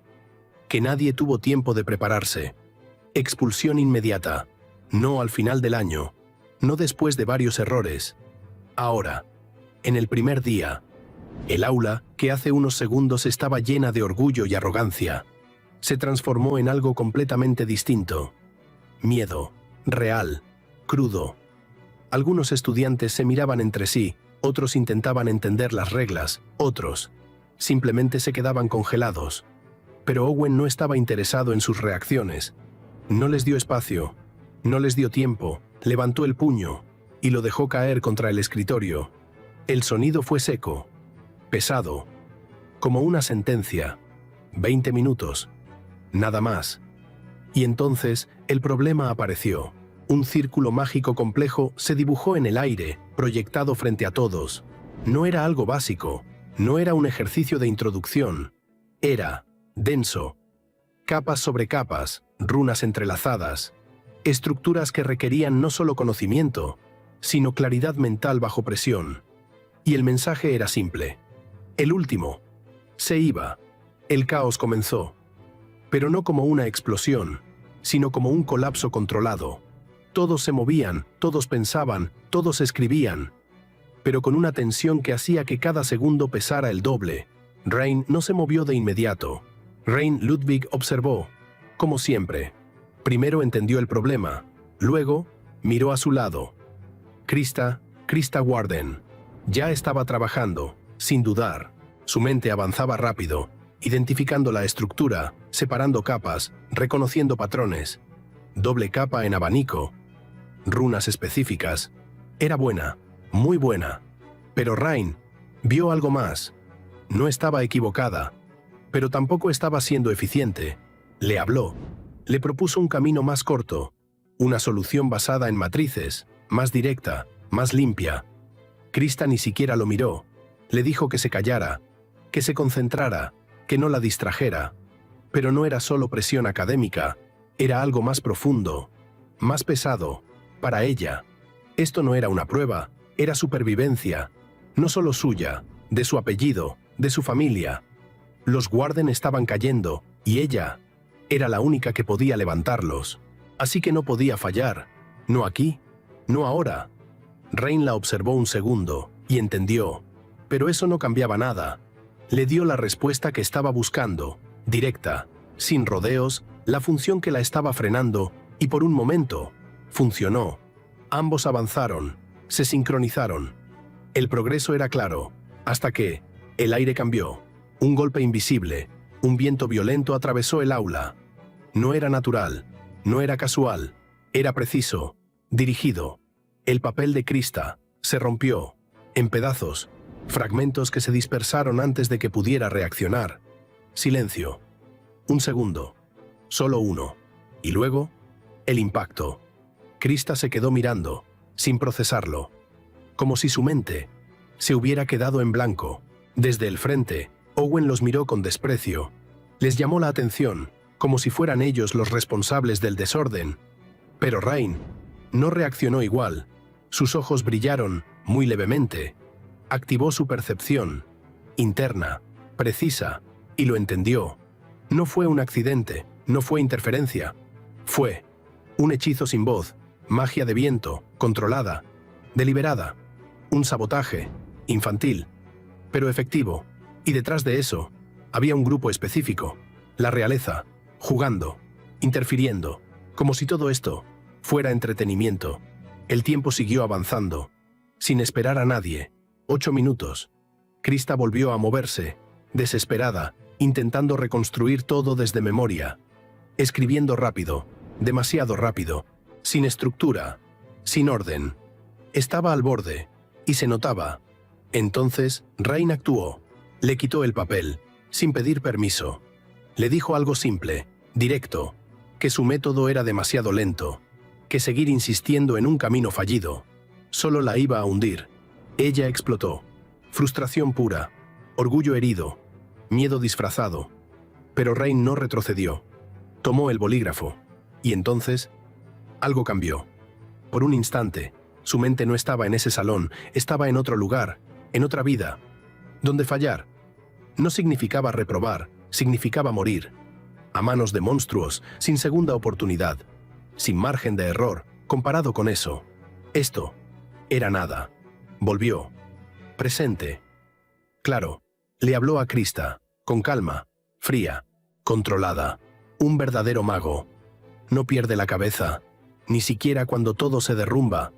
que nadie tuvo tiempo de prepararse. Expulsión inmediata, no al final del año, no después de varios errores. Ahora, en el primer día, el aula, que hace unos segundos estaba llena de orgullo y arrogancia, se transformó en algo completamente distinto. Miedo, real, crudo. Algunos estudiantes se miraban entre sí, otros intentaban entender las reglas, otros simplemente se quedaban congelados. Pero Owen no estaba interesado en sus reacciones. No les dio espacio, no les dio tiempo, levantó el puño y lo dejó caer contra el escritorio. El sonido fue seco, pesado, como una sentencia. 20 minutos, nada más. Y entonces el problema apareció. Un círculo mágico complejo se dibujó en el aire, proyectado frente a todos. No era algo básico, no era un ejercicio de introducción. Era denso. Capas sobre capas, runas entrelazadas, estructuras que requerían no solo conocimiento, sino claridad mental bajo presión. Y el mensaje era simple. El último. Se iba. El caos comenzó. Pero no como una explosión, sino como un colapso controlado. Todos se movían, todos pensaban, todos escribían, pero con una tensión que hacía que cada segundo pesara el doble. Rain no se movió de inmediato. Rain Ludwig observó, como siempre. Primero entendió el problema, luego miró a su lado. Krista Warden. Ya estaba trabajando, sin dudar. Su mente avanzaba rápido, identificando la estructura, separando capas, reconociendo patrones. Doble capa en abanico. Runas específicas. Era buena, muy buena. Pero Rain vio algo más. No estaba equivocada, pero tampoco estaba siendo eficiente. Le habló. Le propuso un camino más corto, una solución basada en matrices, más directa, más limpia. Krista ni siquiera lo miró. Le dijo que se callara, que se concentrara, que no la distrajera. Pero no era solo presión académica, era algo más profundo, más pesado. Para ella, esto no era una prueba, era supervivencia, no solo suya, de su apellido, de su familia. Los Warden estaban cayendo, y ella era la única que podía levantarlos. Así que no podía fallar, no aquí, no ahora. Rain la observó un segundo, y entendió. Pero eso no cambiaba nada. Le dio la respuesta que estaba buscando, directa, sin rodeos, la función que la estaba frenando, y por un momento, funcionó. Ambos avanzaron, se sincronizaron. El progreso era claro, hasta que el aire cambió. Un golpe invisible, un viento violento atravesó el aula. No era natural, no era casual, era preciso, dirigido. El papel de Krista se rompió, en pedazos, fragmentos que se dispersaron antes de que pudiera reaccionar. Silencio. Un segundo, solo uno. Y luego, el impacto. Krista se quedó mirando, sin procesarlo, como si su mente se hubiera quedado en blanco. Desde el frente, Owen los miró con desprecio. Les llamó la atención, como si fueran ellos los responsables del desorden. Pero Rain no reaccionó igual. Sus ojos brillaron, muy levemente. Activó su percepción, interna, precisa, y lo entendió. No fue un accidente, no fue interferencia. Fue un hechizo sin voz, magia de viento, controlada, deliberada. Un sabotaje, infantil, pero efectivo. Y detrás de eso, había un grupo específico, la realeza, jugando, interfiriendo, como si todo esto fuera entretenimiento. El tiempo siguió avanzando, sin esperar a nadie. 8 minutos. Krista volvió a moverse, desesperada, intentando reconstruir todo desde memoria. Escribiendo rápido, demasiado rápido, sin estructura, sin orden. Estaba al borde, y se notaba. Entonces, Rain actuó. Le quitó el papel, sin pedir permiso. Le dijo algo simple, directo, que su método era demasiado lento, que seguir insistiendo en un camino fallido solo la iba a hundir. Ella explotó. Frustración pura, orgullo herido, miedo disfrazado. Pero Rain no retrocedió. Tomó el bolígrafo. Y entonces, algo cambió. Por un instante, su mente no estaba en ese salón, estaba en otro lugar, en otra vida, donde fallar no significaba reprobar, significaba morir, a manos de monstruos, sin segunda oportunidad, sin margen de error, comparado con eso. Esto era nada. Volvió. Presente. Claro, le habló a Krista, con calma, fría, controlada. Un verdadero mago. No pierde la cabeza, ni siquiera cuando todo se derrumba.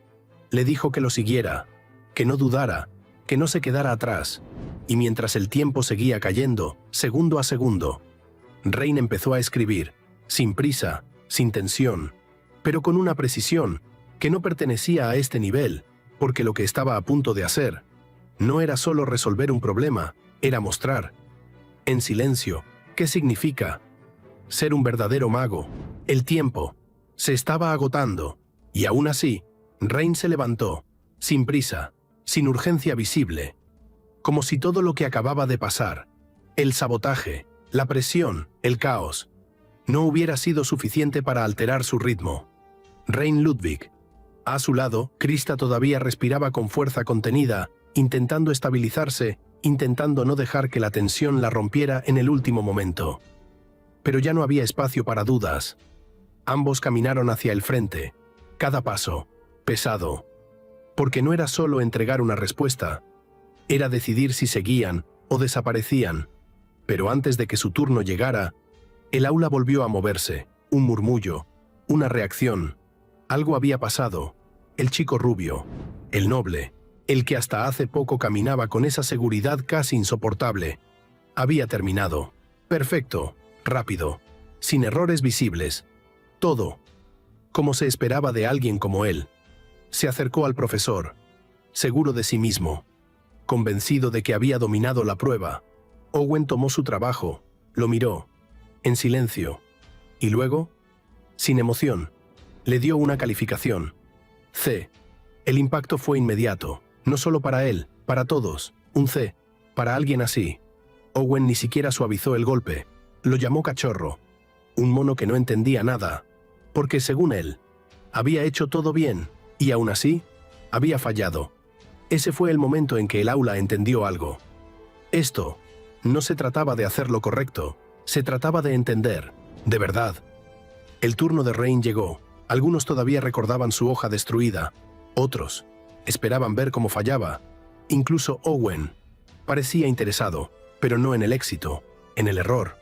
Le dijo que lo siguiera, que no dudara, que no se quedara atrás. Y mientras el tiempo seguía cayendo, segundo a segundo, Rain empezó a escribir, sin prisa, sin tensión, pero con una precisión que no pertenecía a este nivel, porque lo que estaba a punto de hacer no era solo resolver un problema, era mostrar, en silencio, qué significa ser un verdadero mago. El tiempo se estaba agotando, y aún así, Rain se levantó, sin prisa, sin urgencia visible, como si todo lo que acababa de pasar, el sabotaje, la presión, el caos, no hubiera sido suficiente para alterar su ritmo. Rain Ludwig. A su lado, Krista todavía respiraba con fuerza contenida, intentando estabilizarse, intentando no dejar que la tensión la rompiera en el último momento. Pero ya no había espacio para dudas. Ambos caminaron hacia el frente, cada paso, pesado, porque no era solo entregar una respuesta, era decidir si seguían o desaparecían. Pero antes de que su turno llegara, el aula volvió a moverse, un murmullo, una reacción. Algo había pasado. El chico rubio, el noble, el que hasta hace poco caminaba con esa seguridad casi insoportable, había terminado. Perfecto, rápido, sin errores visibles. Todo, como se esperaba de alguien como él. Se acercó al profesor, seguro de sí mismo, convencido de que había dominado la prueba. Owen tomó su trabajo, lo miró, en silencio, y luego, sin emoción, le dio una calificación. C. El impacto fue inmediato, no solo para él, para todos, un C, para alguien así. Owen ni siquiera suavizó el golpe, lo llamó cachorro, un mono que no entendía nada, porque según él, había hecho todo bien, y aún así, había fallado. Ese fue el momento en que el aula entendió algo. Esto no se trataba de hacer lo correcto, se trataba de entender, de verdad. El turno de Rain llegó. Algunos todavía recordaban su hoja destruida, otros esperaban ver cómo fallaba. Incluso Owen parecía interesado, pero no en el éxito, en el error.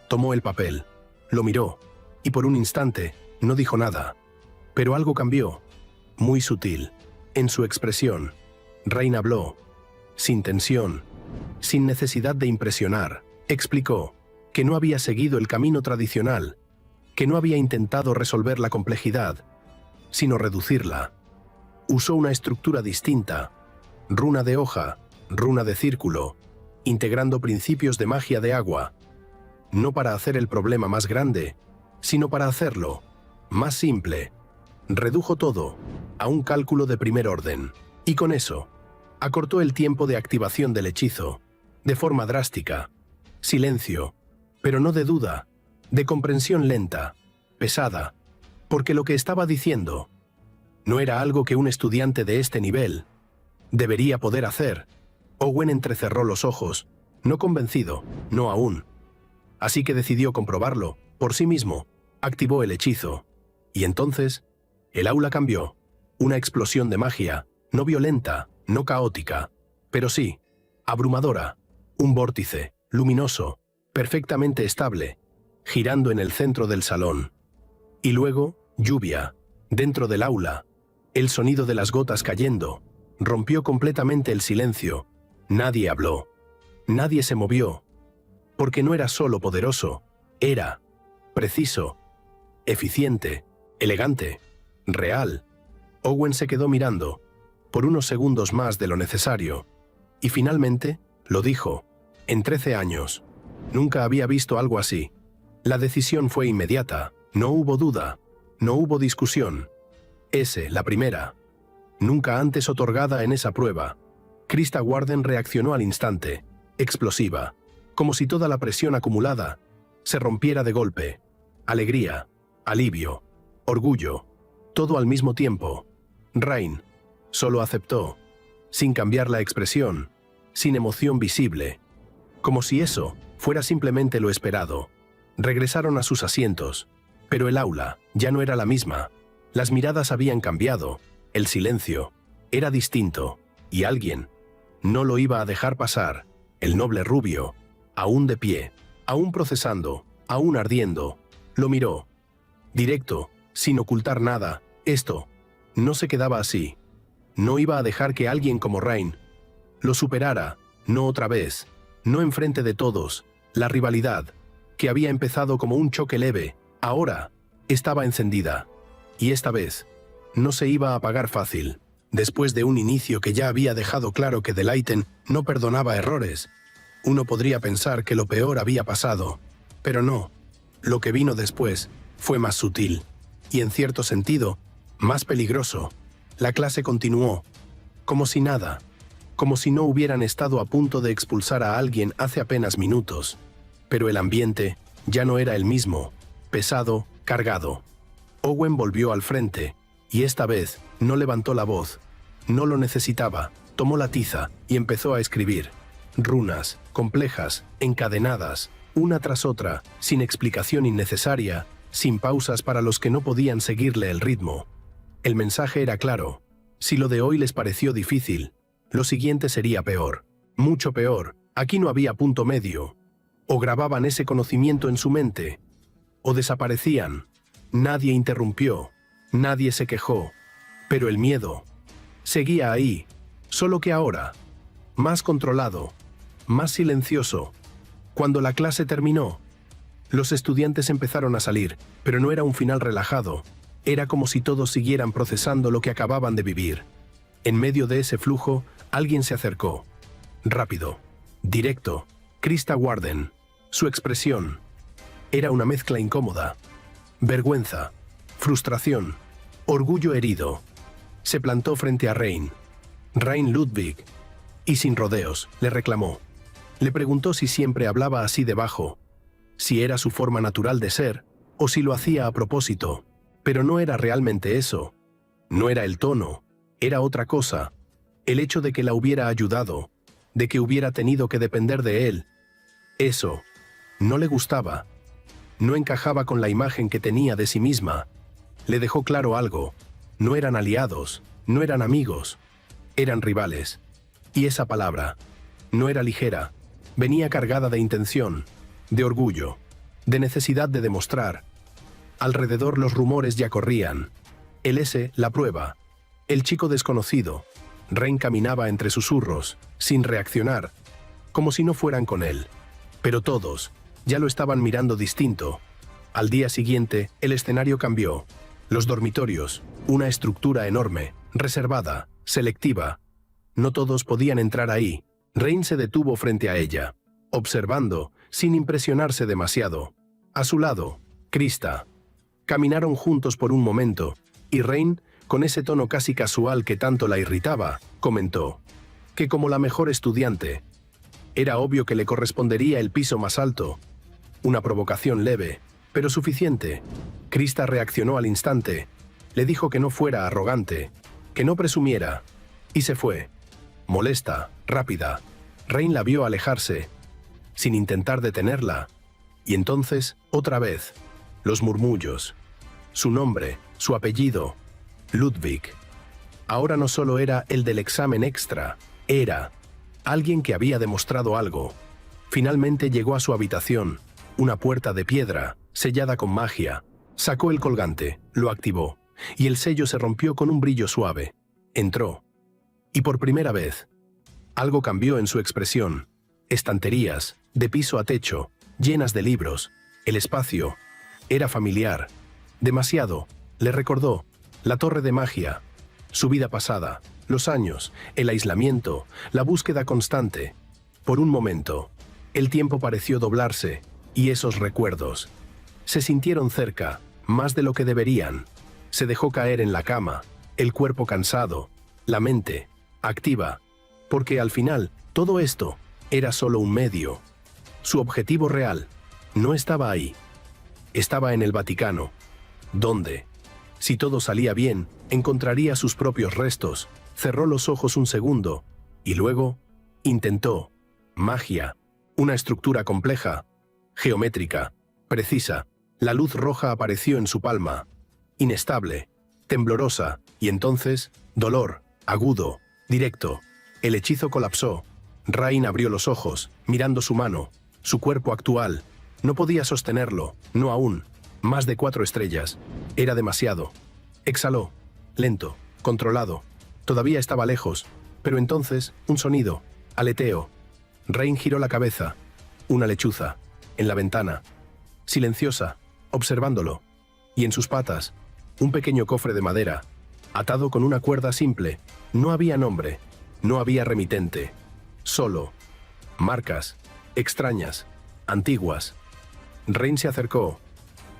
Tomó el papel, lo miró, y por un instante no dijo nada. Pero algo cambió, muy sutil, en su expresión. Rain habló, sin tensión, sin necesidad de impresionar. Explicó que no había seguido el camino tradicional, que no había intentado resolver la complejidad, sino reducirla. Usó una estructura distinta, runa de hoja, runa de círculo, integrando principios de magia de agua, no para hacer el problema más grande, sino para hacerlo más simple. Redujo todo a un cálculo de primer orden, y con eso acortó el tiempo de activación del hechizo, de forma drástica. Silencio, pero no de duda, de comprensión lenta, pesada, porque lo que estaba diciendo no era algo que un estudiante de este nivel debería poder hacer. Owen entrecerró los ojos, no convencido, no aún. Así que decidió comprobarlo, por sí mismo, activó el hechizo. Y entonces, el aula cambió. Una explosión de magia, no violenta, no caótica, pero sí, abrumadora. Un vórtice, luminoso, perfectamente estable, girando en el centro del salón. Y luego, lluvia, dentro del aula. El sonido de las gotas cayendo rompió completamente el silencio. Nadie habló. Nadie se movió. Porque no era solo poderoso, era preciso, eficiente, elegante, real. Owen se quedó mirando, por unos segundos más de lo necesario, y finalmente lo dijo, En 13 años. Nunca había visto algo así. La decisión fue inmediata. No hubo duda. No hubo discusión. La primera. Nunca antes otorgada en esa prueba. Krista Warden reaccionó al instante, explosiva, como si toda la presión acumulada se rompiera de golpe. Alegría, alivio, orgullo, todo al mismo tiempo. Rain solo aceptó, sin cambiar la expresión, sin emoción visible, como si eso fuera simplemente lo esperado. Regresaron a sus asientos, pero el aula ya no era la misma. Las miradas habían cambiado, el silencio era distinto, y alguien no lo iba a dejar pasar. El noble rubio, aún de pie, aún procesando, aún ardiendo, lo miró. Directo, sin ocultar nada. Esto no se quedaba así. No iba a dejar que alguien como Rain lo superara, no otra vez, no enfrente de todos. La rivalidad, que había empezado como un choque leve, ahora estaba encendida. Y esta vez no se iba a apagar fácil. Después de un inicio que ya había dejado claro que Delighten no perdonaba errores, uno podría pensar que lo peor había pasado, pero no. Lo que vino después fue más sutil, y en cierto sentido, más peligroso. La clase continuó, como si nada, como si no hubieran estado a punto de expulsar a alguien hace apenas minutos. Pero el ambiente ya no era el mismo, pesado, cargado. Owen volvió al frente, y esta vez no levantó la voz. No lo necesitaba. Tomó la tiza y empezó a escribir. Runas, complejas, encadenadas, una tras otra, sin explicación innecesaria, sin pausas para los que no podían seguirle el ritmo. El mensaje era claro. Si lo de hoy les pareció difícil, lo siguiente sería peor. Mucho peor. Aquí no había punto medio. O grababan ese conocimiento en su mente, o desaparecían. Nadie interrumpió. Nadie se quejó. Pero el miedo seguía ahí, solo que ahora, más controlado, más silencioso. Cuando la clase terminó, los estudiantes empezaron a salir, pero no era un final relajado. Era como si todos siguieran procesando lo que acababan de vivir. En medio de ese flujo, alguien se acercó. Rápido, directo. Krista Warden. Su expresión era una mezcla incómoda. Vergüenza, frustración, orgullo herido. Se plantó frente a Rain Ludwig, y sin rodeos, le reclamó. Le preguntó si siempre hablaba así de bajo, si era su forma natural de ser, o si lo hacía a propósito. Pero no era realmente eso. No era el tono, era otra cosa. El hecho de que la hubiera ayudado, de que hubiera tenido que depender de él. Eso no le gustaba. No encajaba con la imagen que tenía de sí misma. Le dejó claro algo. No eran aliados, no eran amigos, eran rivales. Y esa palabra no era ligera, venía cargada de intención, de orgullo, de necesidad de demostrar. Alrededor los rumores ya corrían. La prueba, el chico desconocido. Rain caminaba entre susurros, sin reaccionar, como si no fueran con él. Pero todos ya lo estaban mirando distinto. Al día siguiente, el escenario cambió. Los dormitorios, una estructura enorme, reservada, selectiva. No todos podían entrar ahí. Rain se detuvo frente a ella, observando, sin impresionarse demasiado. A su lado, Krista. Caminaron juntos por un momento, y Rain, con ese tono casi casual que tanto la irritaba, comentó que como la mejor estudiante, era obvio que le correspondería el piso más alto. Una provocación leve, pero suficiente. Krista reaccionó al instante. Le dijo que no fuera arrogante, que no presumiera, y se fue. Molesta, rápida. Rain la vio alejarse, sin intentar detenerla. Y entonces, otra vez, los murmullos. Su nombre, su apellido, Ludwig. Ahora no solo era el del examen extra, era alguien que había demostrado algo. Finalmente llegó a su habitación, una puerta de piedra, sellada con magia. Sacó el colgante, lo activó, y el sello se rompió con un brillo suave. Entró. Y por primera vez, algo cambió en su expresión. Estanterías, de piso a techo, llenas de libros. El espacio era familiar. Demasiado. Le recordó la torre de magia, su vida pasada, los años, el aislamiento, la búsqueda constante. Por un momento, El tiempo pareció doblarse, y esos recuerdos se sintieron cerca, más de lo que deberían. Se dejó caer en la cama, el cuerpo cansado, la mente activa, porque al final todo esto era solo un medio. Su objetivo real no estaba ahí. Estaba en el Vaticano, donde, si todo salía bien, encontraría sus propios restos. Cerró los ojos un segundo, y luego intentó magia, una estructura compleja, geométrica, precisa. La luz roja apareció en su palma, inestable, temblorosa, y entonces, dolor, agudo, directo. El hechizo colapsó. Rain abrió los ojos, mirando su mano, su cuerpo actual. No podía sostenerlo, no aún. Más de 4 estrellas. Era demasiado. Exhaló, lento, controlado. Todavía estaba lejos, pero entonces, un sonido, aleteo. Rain giró la cabeza. Una lechuza, en la ventana, silenciosa, observándolo. Y en sus patas, un pequeño cofre de madera, atado con una cuerda simple. No había nombre, no había remitente. Solo marcas, extrañas, antiguas. Rain se acercó,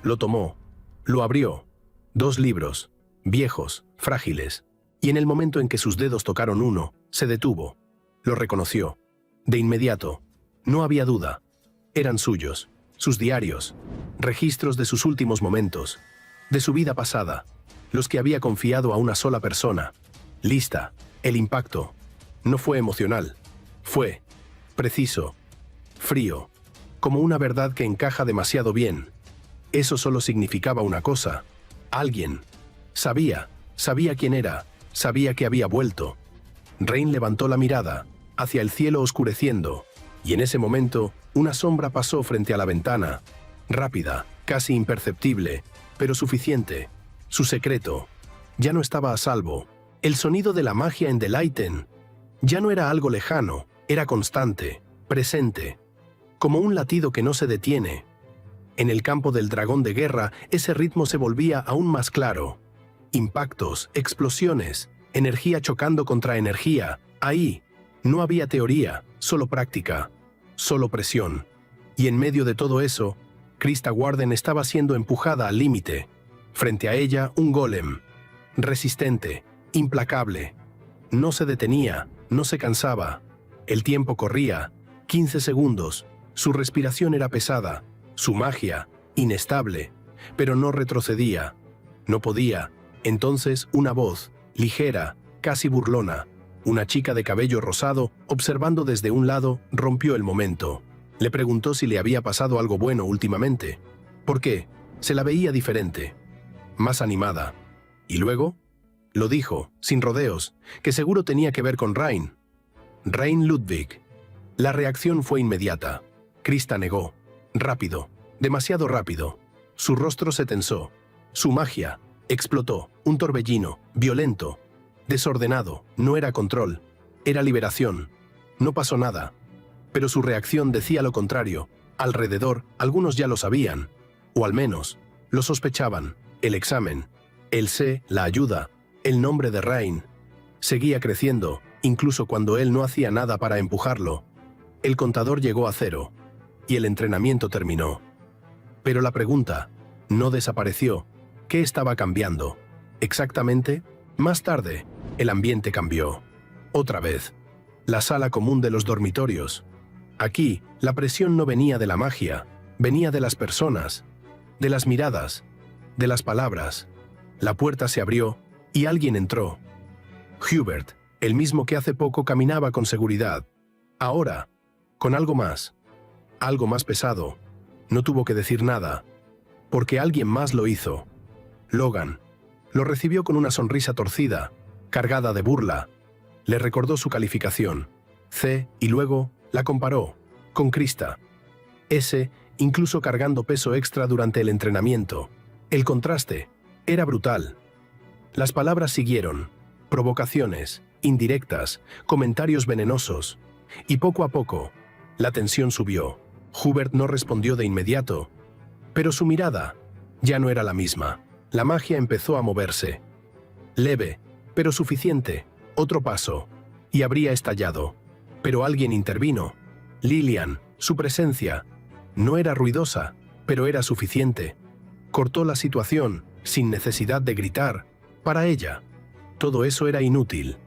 lo tomó, lo abrió. 2 libros, viejos, frágiles. Y en el momento en que sus dedos tocaron uno, se detuvo. Lo reconoció. De inmediato. No había duda. Eran suyos, sus diarios, registros de sus últimos momentos, de su vida pasada, los que había confiado a una sola persona. Lista. El impacto no fue emocional. Fue preciso, frío, como una verdad que encaja demasiado bien. Eso solo significaba una cosa. Alguien sabía quién era, sabía que había vuelto. Rain levantó la mirada, hacia el cielo oscureciendo, y en ese momento, una sombra pasó frente a la ventana, rápida, casi imperceptible, pero suficiente. Su secreto ya no estaba a salvo. El sonido de la magia en Delighten ya no era algo lejano, era constante, presente, como un latido que no se detiene. En el campo del dragón de guerra, ese ritmo se volvía aún más claro. Impactos, explosiones, energía chocando contra energía. Ahí no había teoría, solo práctica, solo presión. Y en medio de todo eso, Krista Warden estaba siendo empujada al límite. Frente a ella, un golem, resistente, implacable. No se detenía, no se cansaba. El tiempo corría, 15 segundos. Su respiración era pesada, su magia, inestable, pero no retrocedía. No podía. Entonces, una voz, ligera, casi burlona, una chica de cabello rosado, observando desde un lado, rompió el momento. Le preguntó si le había pasado algo bueno últimamente. ¿Por qué? Se la veía diferente, más animada. Y luego, lo dijo, sin rodeos, que seguro tenía que ver con Rain. Rain Ludwig. La reacción fue inmediata. Krista negó. Rápido, demasiado rápido. Su rostro se tensó. Su magia explotó, un torbellino, violento, desordenado. No era control, era liberación. No pasó nada. Pero su reacción decía lo contrario. Alrededor, algunos ya lo sabían, o al menos, lo sospechaban. El examen, el la ayuda, el nombre de Rain, seguía creciendo, incluso cuando él no hacía nada para empujarlo. El contador llegó a 0, y el entrenamiento terminó. Pero la pregunta no desapareció. ¿Qué estaba cambiando? Exactamente. Más tarde, el ambiente cambió. Otra vez. La sala común de los dormitorios. Aquí, la presión no venía de la magia, venía de las personas, de las miradas, de las palabras. La puerta se abrió, y alguien entró. Hubert, el mismo que hace poco caminaba con seguridad. Ahora, con algo más pesado. No tuvo que decir nada, porque alguien más lo hizo. Logan lo recibió con una sonrisa torcida, cargada de burla. Le recordó su calificación, C, y luego la comparó con Krista, S, incluso cargando peso extra durante el entrenamiento. El contraste era brutal. Las palabras siguieron, provocaciones, indirectas, comentarios venenosos, y poco a poco, la tensión subió. Hubert no respondió de inmediato, pero su mirada ya no era la misma. La magia empezó a moverse. Leve, pero suficiente. Otro paso, y habría estallado. Pero alguien intervino. Lillian, Su presencia no era ruidosa, pero era suficiente. Cortó la situación, sin necesidad de gritar. Para ella, todo eso era inútil.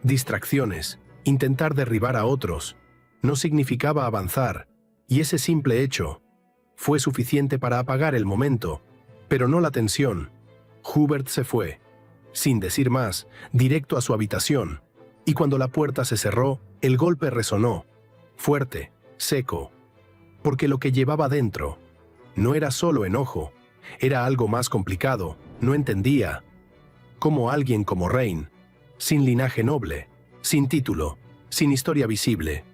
Distracciones, intentar derribar a otros, no significaba avanzar, y ese simple hecho fue suficiente para apagar el momento, pero no la tensión. Hubert se fue, sin decir más, directo a su habitación, y cuando la puerta se cerró, el golpe resonó, fuerte, seco, porque lo que llevaba dentro no era solo enojo, era algo más complicado. No entendía cómo alguien como Rain, sin linaje noble, sin título, sin historia visible,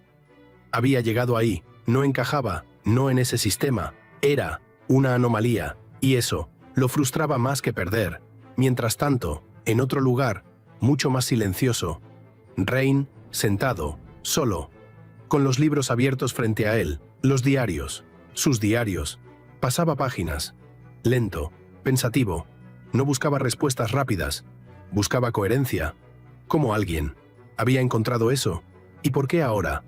había llegado ahí. No encajaba, no en ese sistema, era una anomalía, y eso lo frustraba más que perder. Mientras tanto, en otro lugar, mucho más silencioso, Rain, sentado, solo, con los libros abiertos frente a él, los diarios, sus diarios, pasaba páginas, lento, pensativo, no buscaba respuestas rápidas, buscaba coherencia. ¿Cómo alguien había encontrado eso? ¿Y por qué ahora?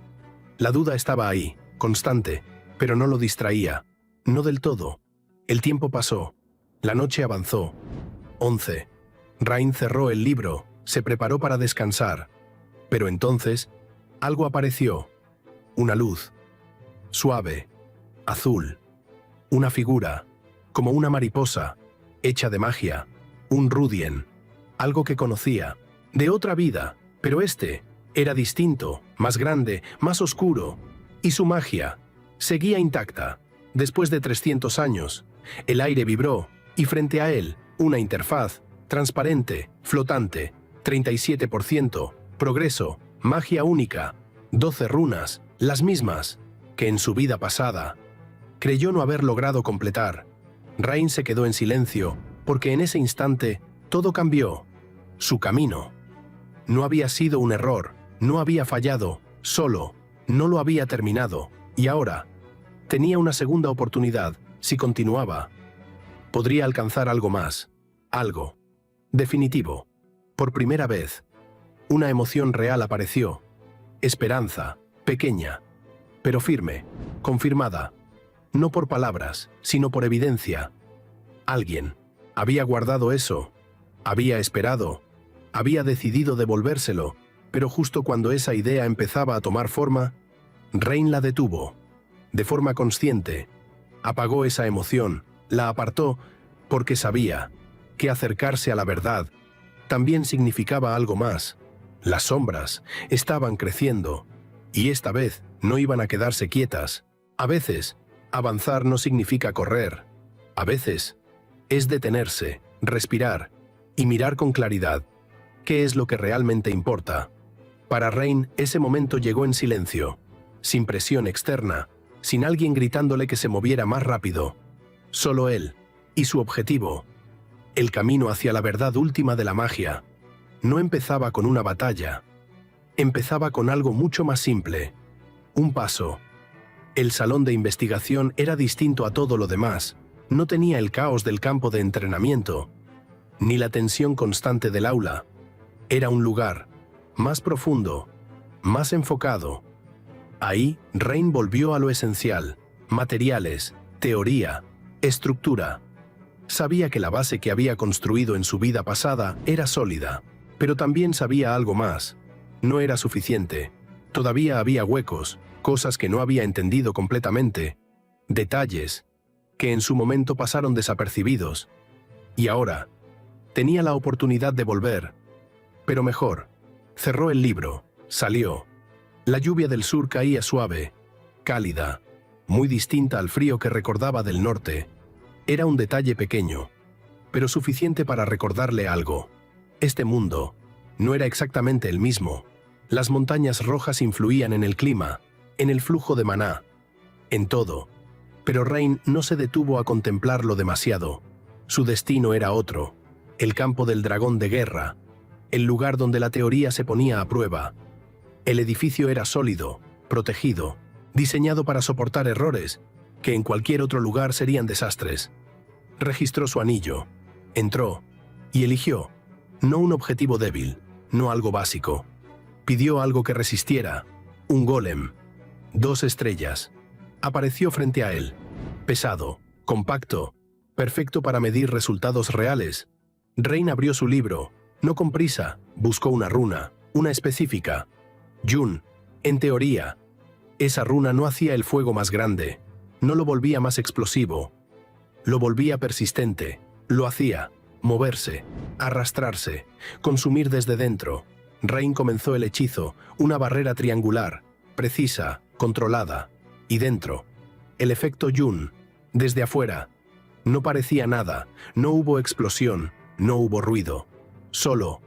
La duda estaba ahí, constante, pero no lo distraía, no del todo. El tiempo pasó, la noche avanzó. 11. Rain cerró el libro, se preparó para descansar. Pero entonces, algo apareció. Una luz. Suave. Azul. Una figura. Como una mariposa. Hecha de magia. Un Rudien. Algo que conocía. De otra vida. Pero este era distinto, más grande, más oscuro. Y su magia seguía intacta. Después de 300 años, el aire vibró, y frente a él, una interfaz, transparente, flotante, 37%, progreso, magia única, 12 runas, las mismas que en su vida pasada. Creyó no haber logrado completar. Rain se quedó en silencio, porque en ese instante todo cambió. Su camino no había sido un error, no había fallado, solo no lo había terminado, y ahora tenía una segunda oportunidad. Si continuaba, podría alcanzar algo más, algo definitivo. Por primera vez, una emoción real apareció. Esperanza, pequeña, pero firme, confirmada, no por palabras, sino por evidencia. Alguien había guardado eso, había esperado, había decidido devolvérselo, pero justo cuando esa idea empezaba a tomar forma, Rain la detuvo. De forma consciente, apagó esa emoción, la apartó, porque sabía que acercarse a la verdad también significaba algo más. Las sombras estaban creciendo, y esta vez no iban a quedarse quietas. A veces, avanzar no significa correr. A veces, es detenerse, respirar y mirar con claridad qué es lo que realmente importa. Para Rain, ese momento llegó en silencio, sin presión externa, sin alguien gritándole que se moviera más rápido. Solo él y su objetivo. El camino hacia la verdad última de la magia no empezaba con una batalla. Empezaba con algo mucho más simple. Un paso. El salón de investigación era distinto a todo lo demás. No tenía el caos del campo de entrenamiento, ni la tensión constante del aula. Era un lugar más profundo, más enfocado. Ahí, Rain volvió a lo esencial: materiales, teoría, estructura. Sabía que la base que había construido en su vida pasada era sólida, pero también sabía algo más. No era suficiente. Todavía había huecos, cosas que no había entendido completamente, detalles que en su momento pasaron desapercibidos. Y ahora, tenía la oportunidad de volver. Pero mejor. Cerró el libro, salió. La lluvia del sur caía suave, cálida, muy distinta al frío que recordaba del norte. Era un detalle pequeño, pero suficiente para recordarle algo. Este mundo no era exactamente el mismo. Las montañas rojas influían en el clima, en el flujo de maná, en todo. Pero Rain no se detuvo a contemplarlo demasiado. Su destino era otro: el campo del dragón de guerra, el lugar donde la teoría se ponía a prueba. El edificio era sólido, protegido, diseñado para soportar errores que en cualquier otro lugar serían desastres. Registró su anillo, entró y eligió, no un objetivo débil, no algo básico. Pidió algo que resistiera: un golem, 2 estrellas, Apareció frente a él. Pesado, compacto, perfecto para medir resultados reales. Rain abrió su libro, no con prisa, buscó una runa, una específica. Jun, en teoría, esa runa no hacía el fuego más grande, no lo volvía más explosivo, lo volvía persistente, lo hacía moverse, arrastrarse, consumir desde dentro. Rain comenzó el hechizo, una barrera triangular, precisa, controlada, y dentro, el efecto Jun, desde afuera. No parecía nada, no hubo explosión, no hubo ruido, solo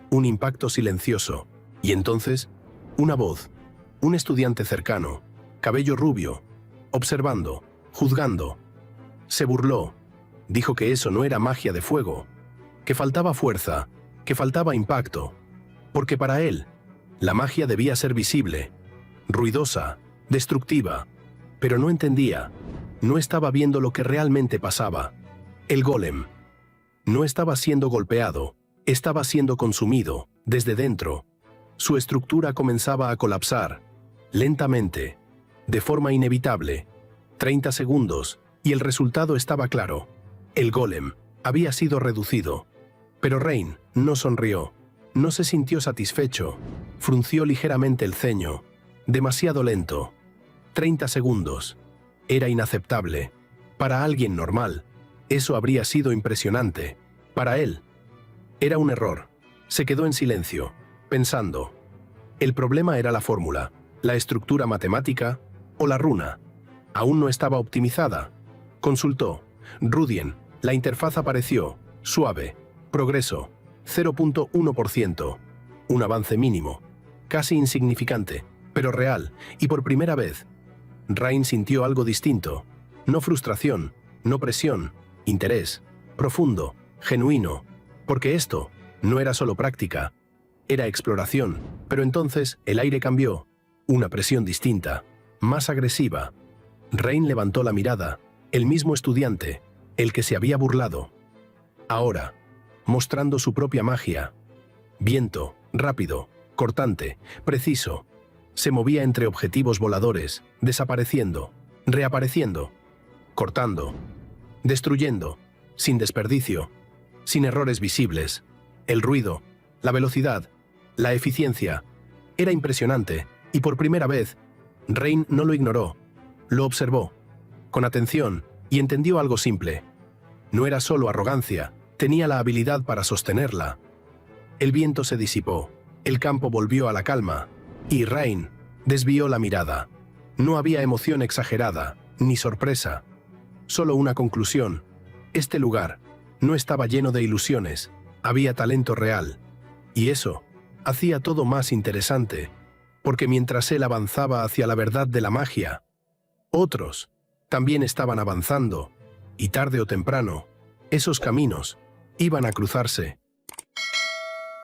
un impacto silencioso. Y entonces, una voz, un estudiante cercano, cabello rubio, observando, juzgando. Se burló, dijo que eso no era magia de fuego, que faltaba fuerza, que faltaba impacto, porque para él, la magia debía ser visible, ruidosa, destructiva, pero no entendía, no estaba viendo lo que realmente pasaba. El golem no estaba siendo golpeado, estaba siendo consumido, desde dentro. Su estructura comenzaba a colapsar, lentamente, de forma inevitable. 30 segundos, y el resultado estaba claro. El golem había sido reducido. Pero Rain no sonrió, no se sintió satisfecho, frunció ligeramente el ceño. Demasiado lento. 30 segundos. Era inaceptable. Para alguien normal, eso habría sido impresionante. Para él, era un error. Se quedó en silencio, pensando. El problema era la fórmula, la estructura matemática o la runa. Aún no estaba optimizada. Consultó. Rudien, la interfaz apareció, suave. Progreso, 0.1%. Un avance mínimo, casi insignificante, pero real, y por primera vez, Rain sintió algo distinto. No frustración, no presión, interés, profundo, genuino, porque esto no era solo práctica, era exploración. Pero entonces el aire cambió, una presión distinta, más agresiva. Rain levantó la mirada, el mismo estudiante, el que se había burlado. Ahora, mostrando su propia magia. Viento, rápido, cortante, preciso. Se movía entre objetivos voladores, desapareciendo, reapareciendo, cortando, destruyendo, sin desperdicio, sin errores visibles. El ruido, la velocidad, la eficiencia. Era impresionante, y por primera vez, Rain no lo ignoró. Lo observó, con atención, y entendió algo simple. No era solo arrogancia, tenía la habilidad para sostenerla. El viento se disipó, el campo volvió a la calma, y Rain desvió la mirada. No había emoción exagerada, ni sorpresa. Solo una conclusión. Este lugar no estaba lleno de ilusiones, había talento real. Y eso hacía todo más interesante, porque mientras él avanzaba hacia la verdad de la magia, otros también estaban avanzando, y tarde o temprano, esos caminos iban a cruzarse.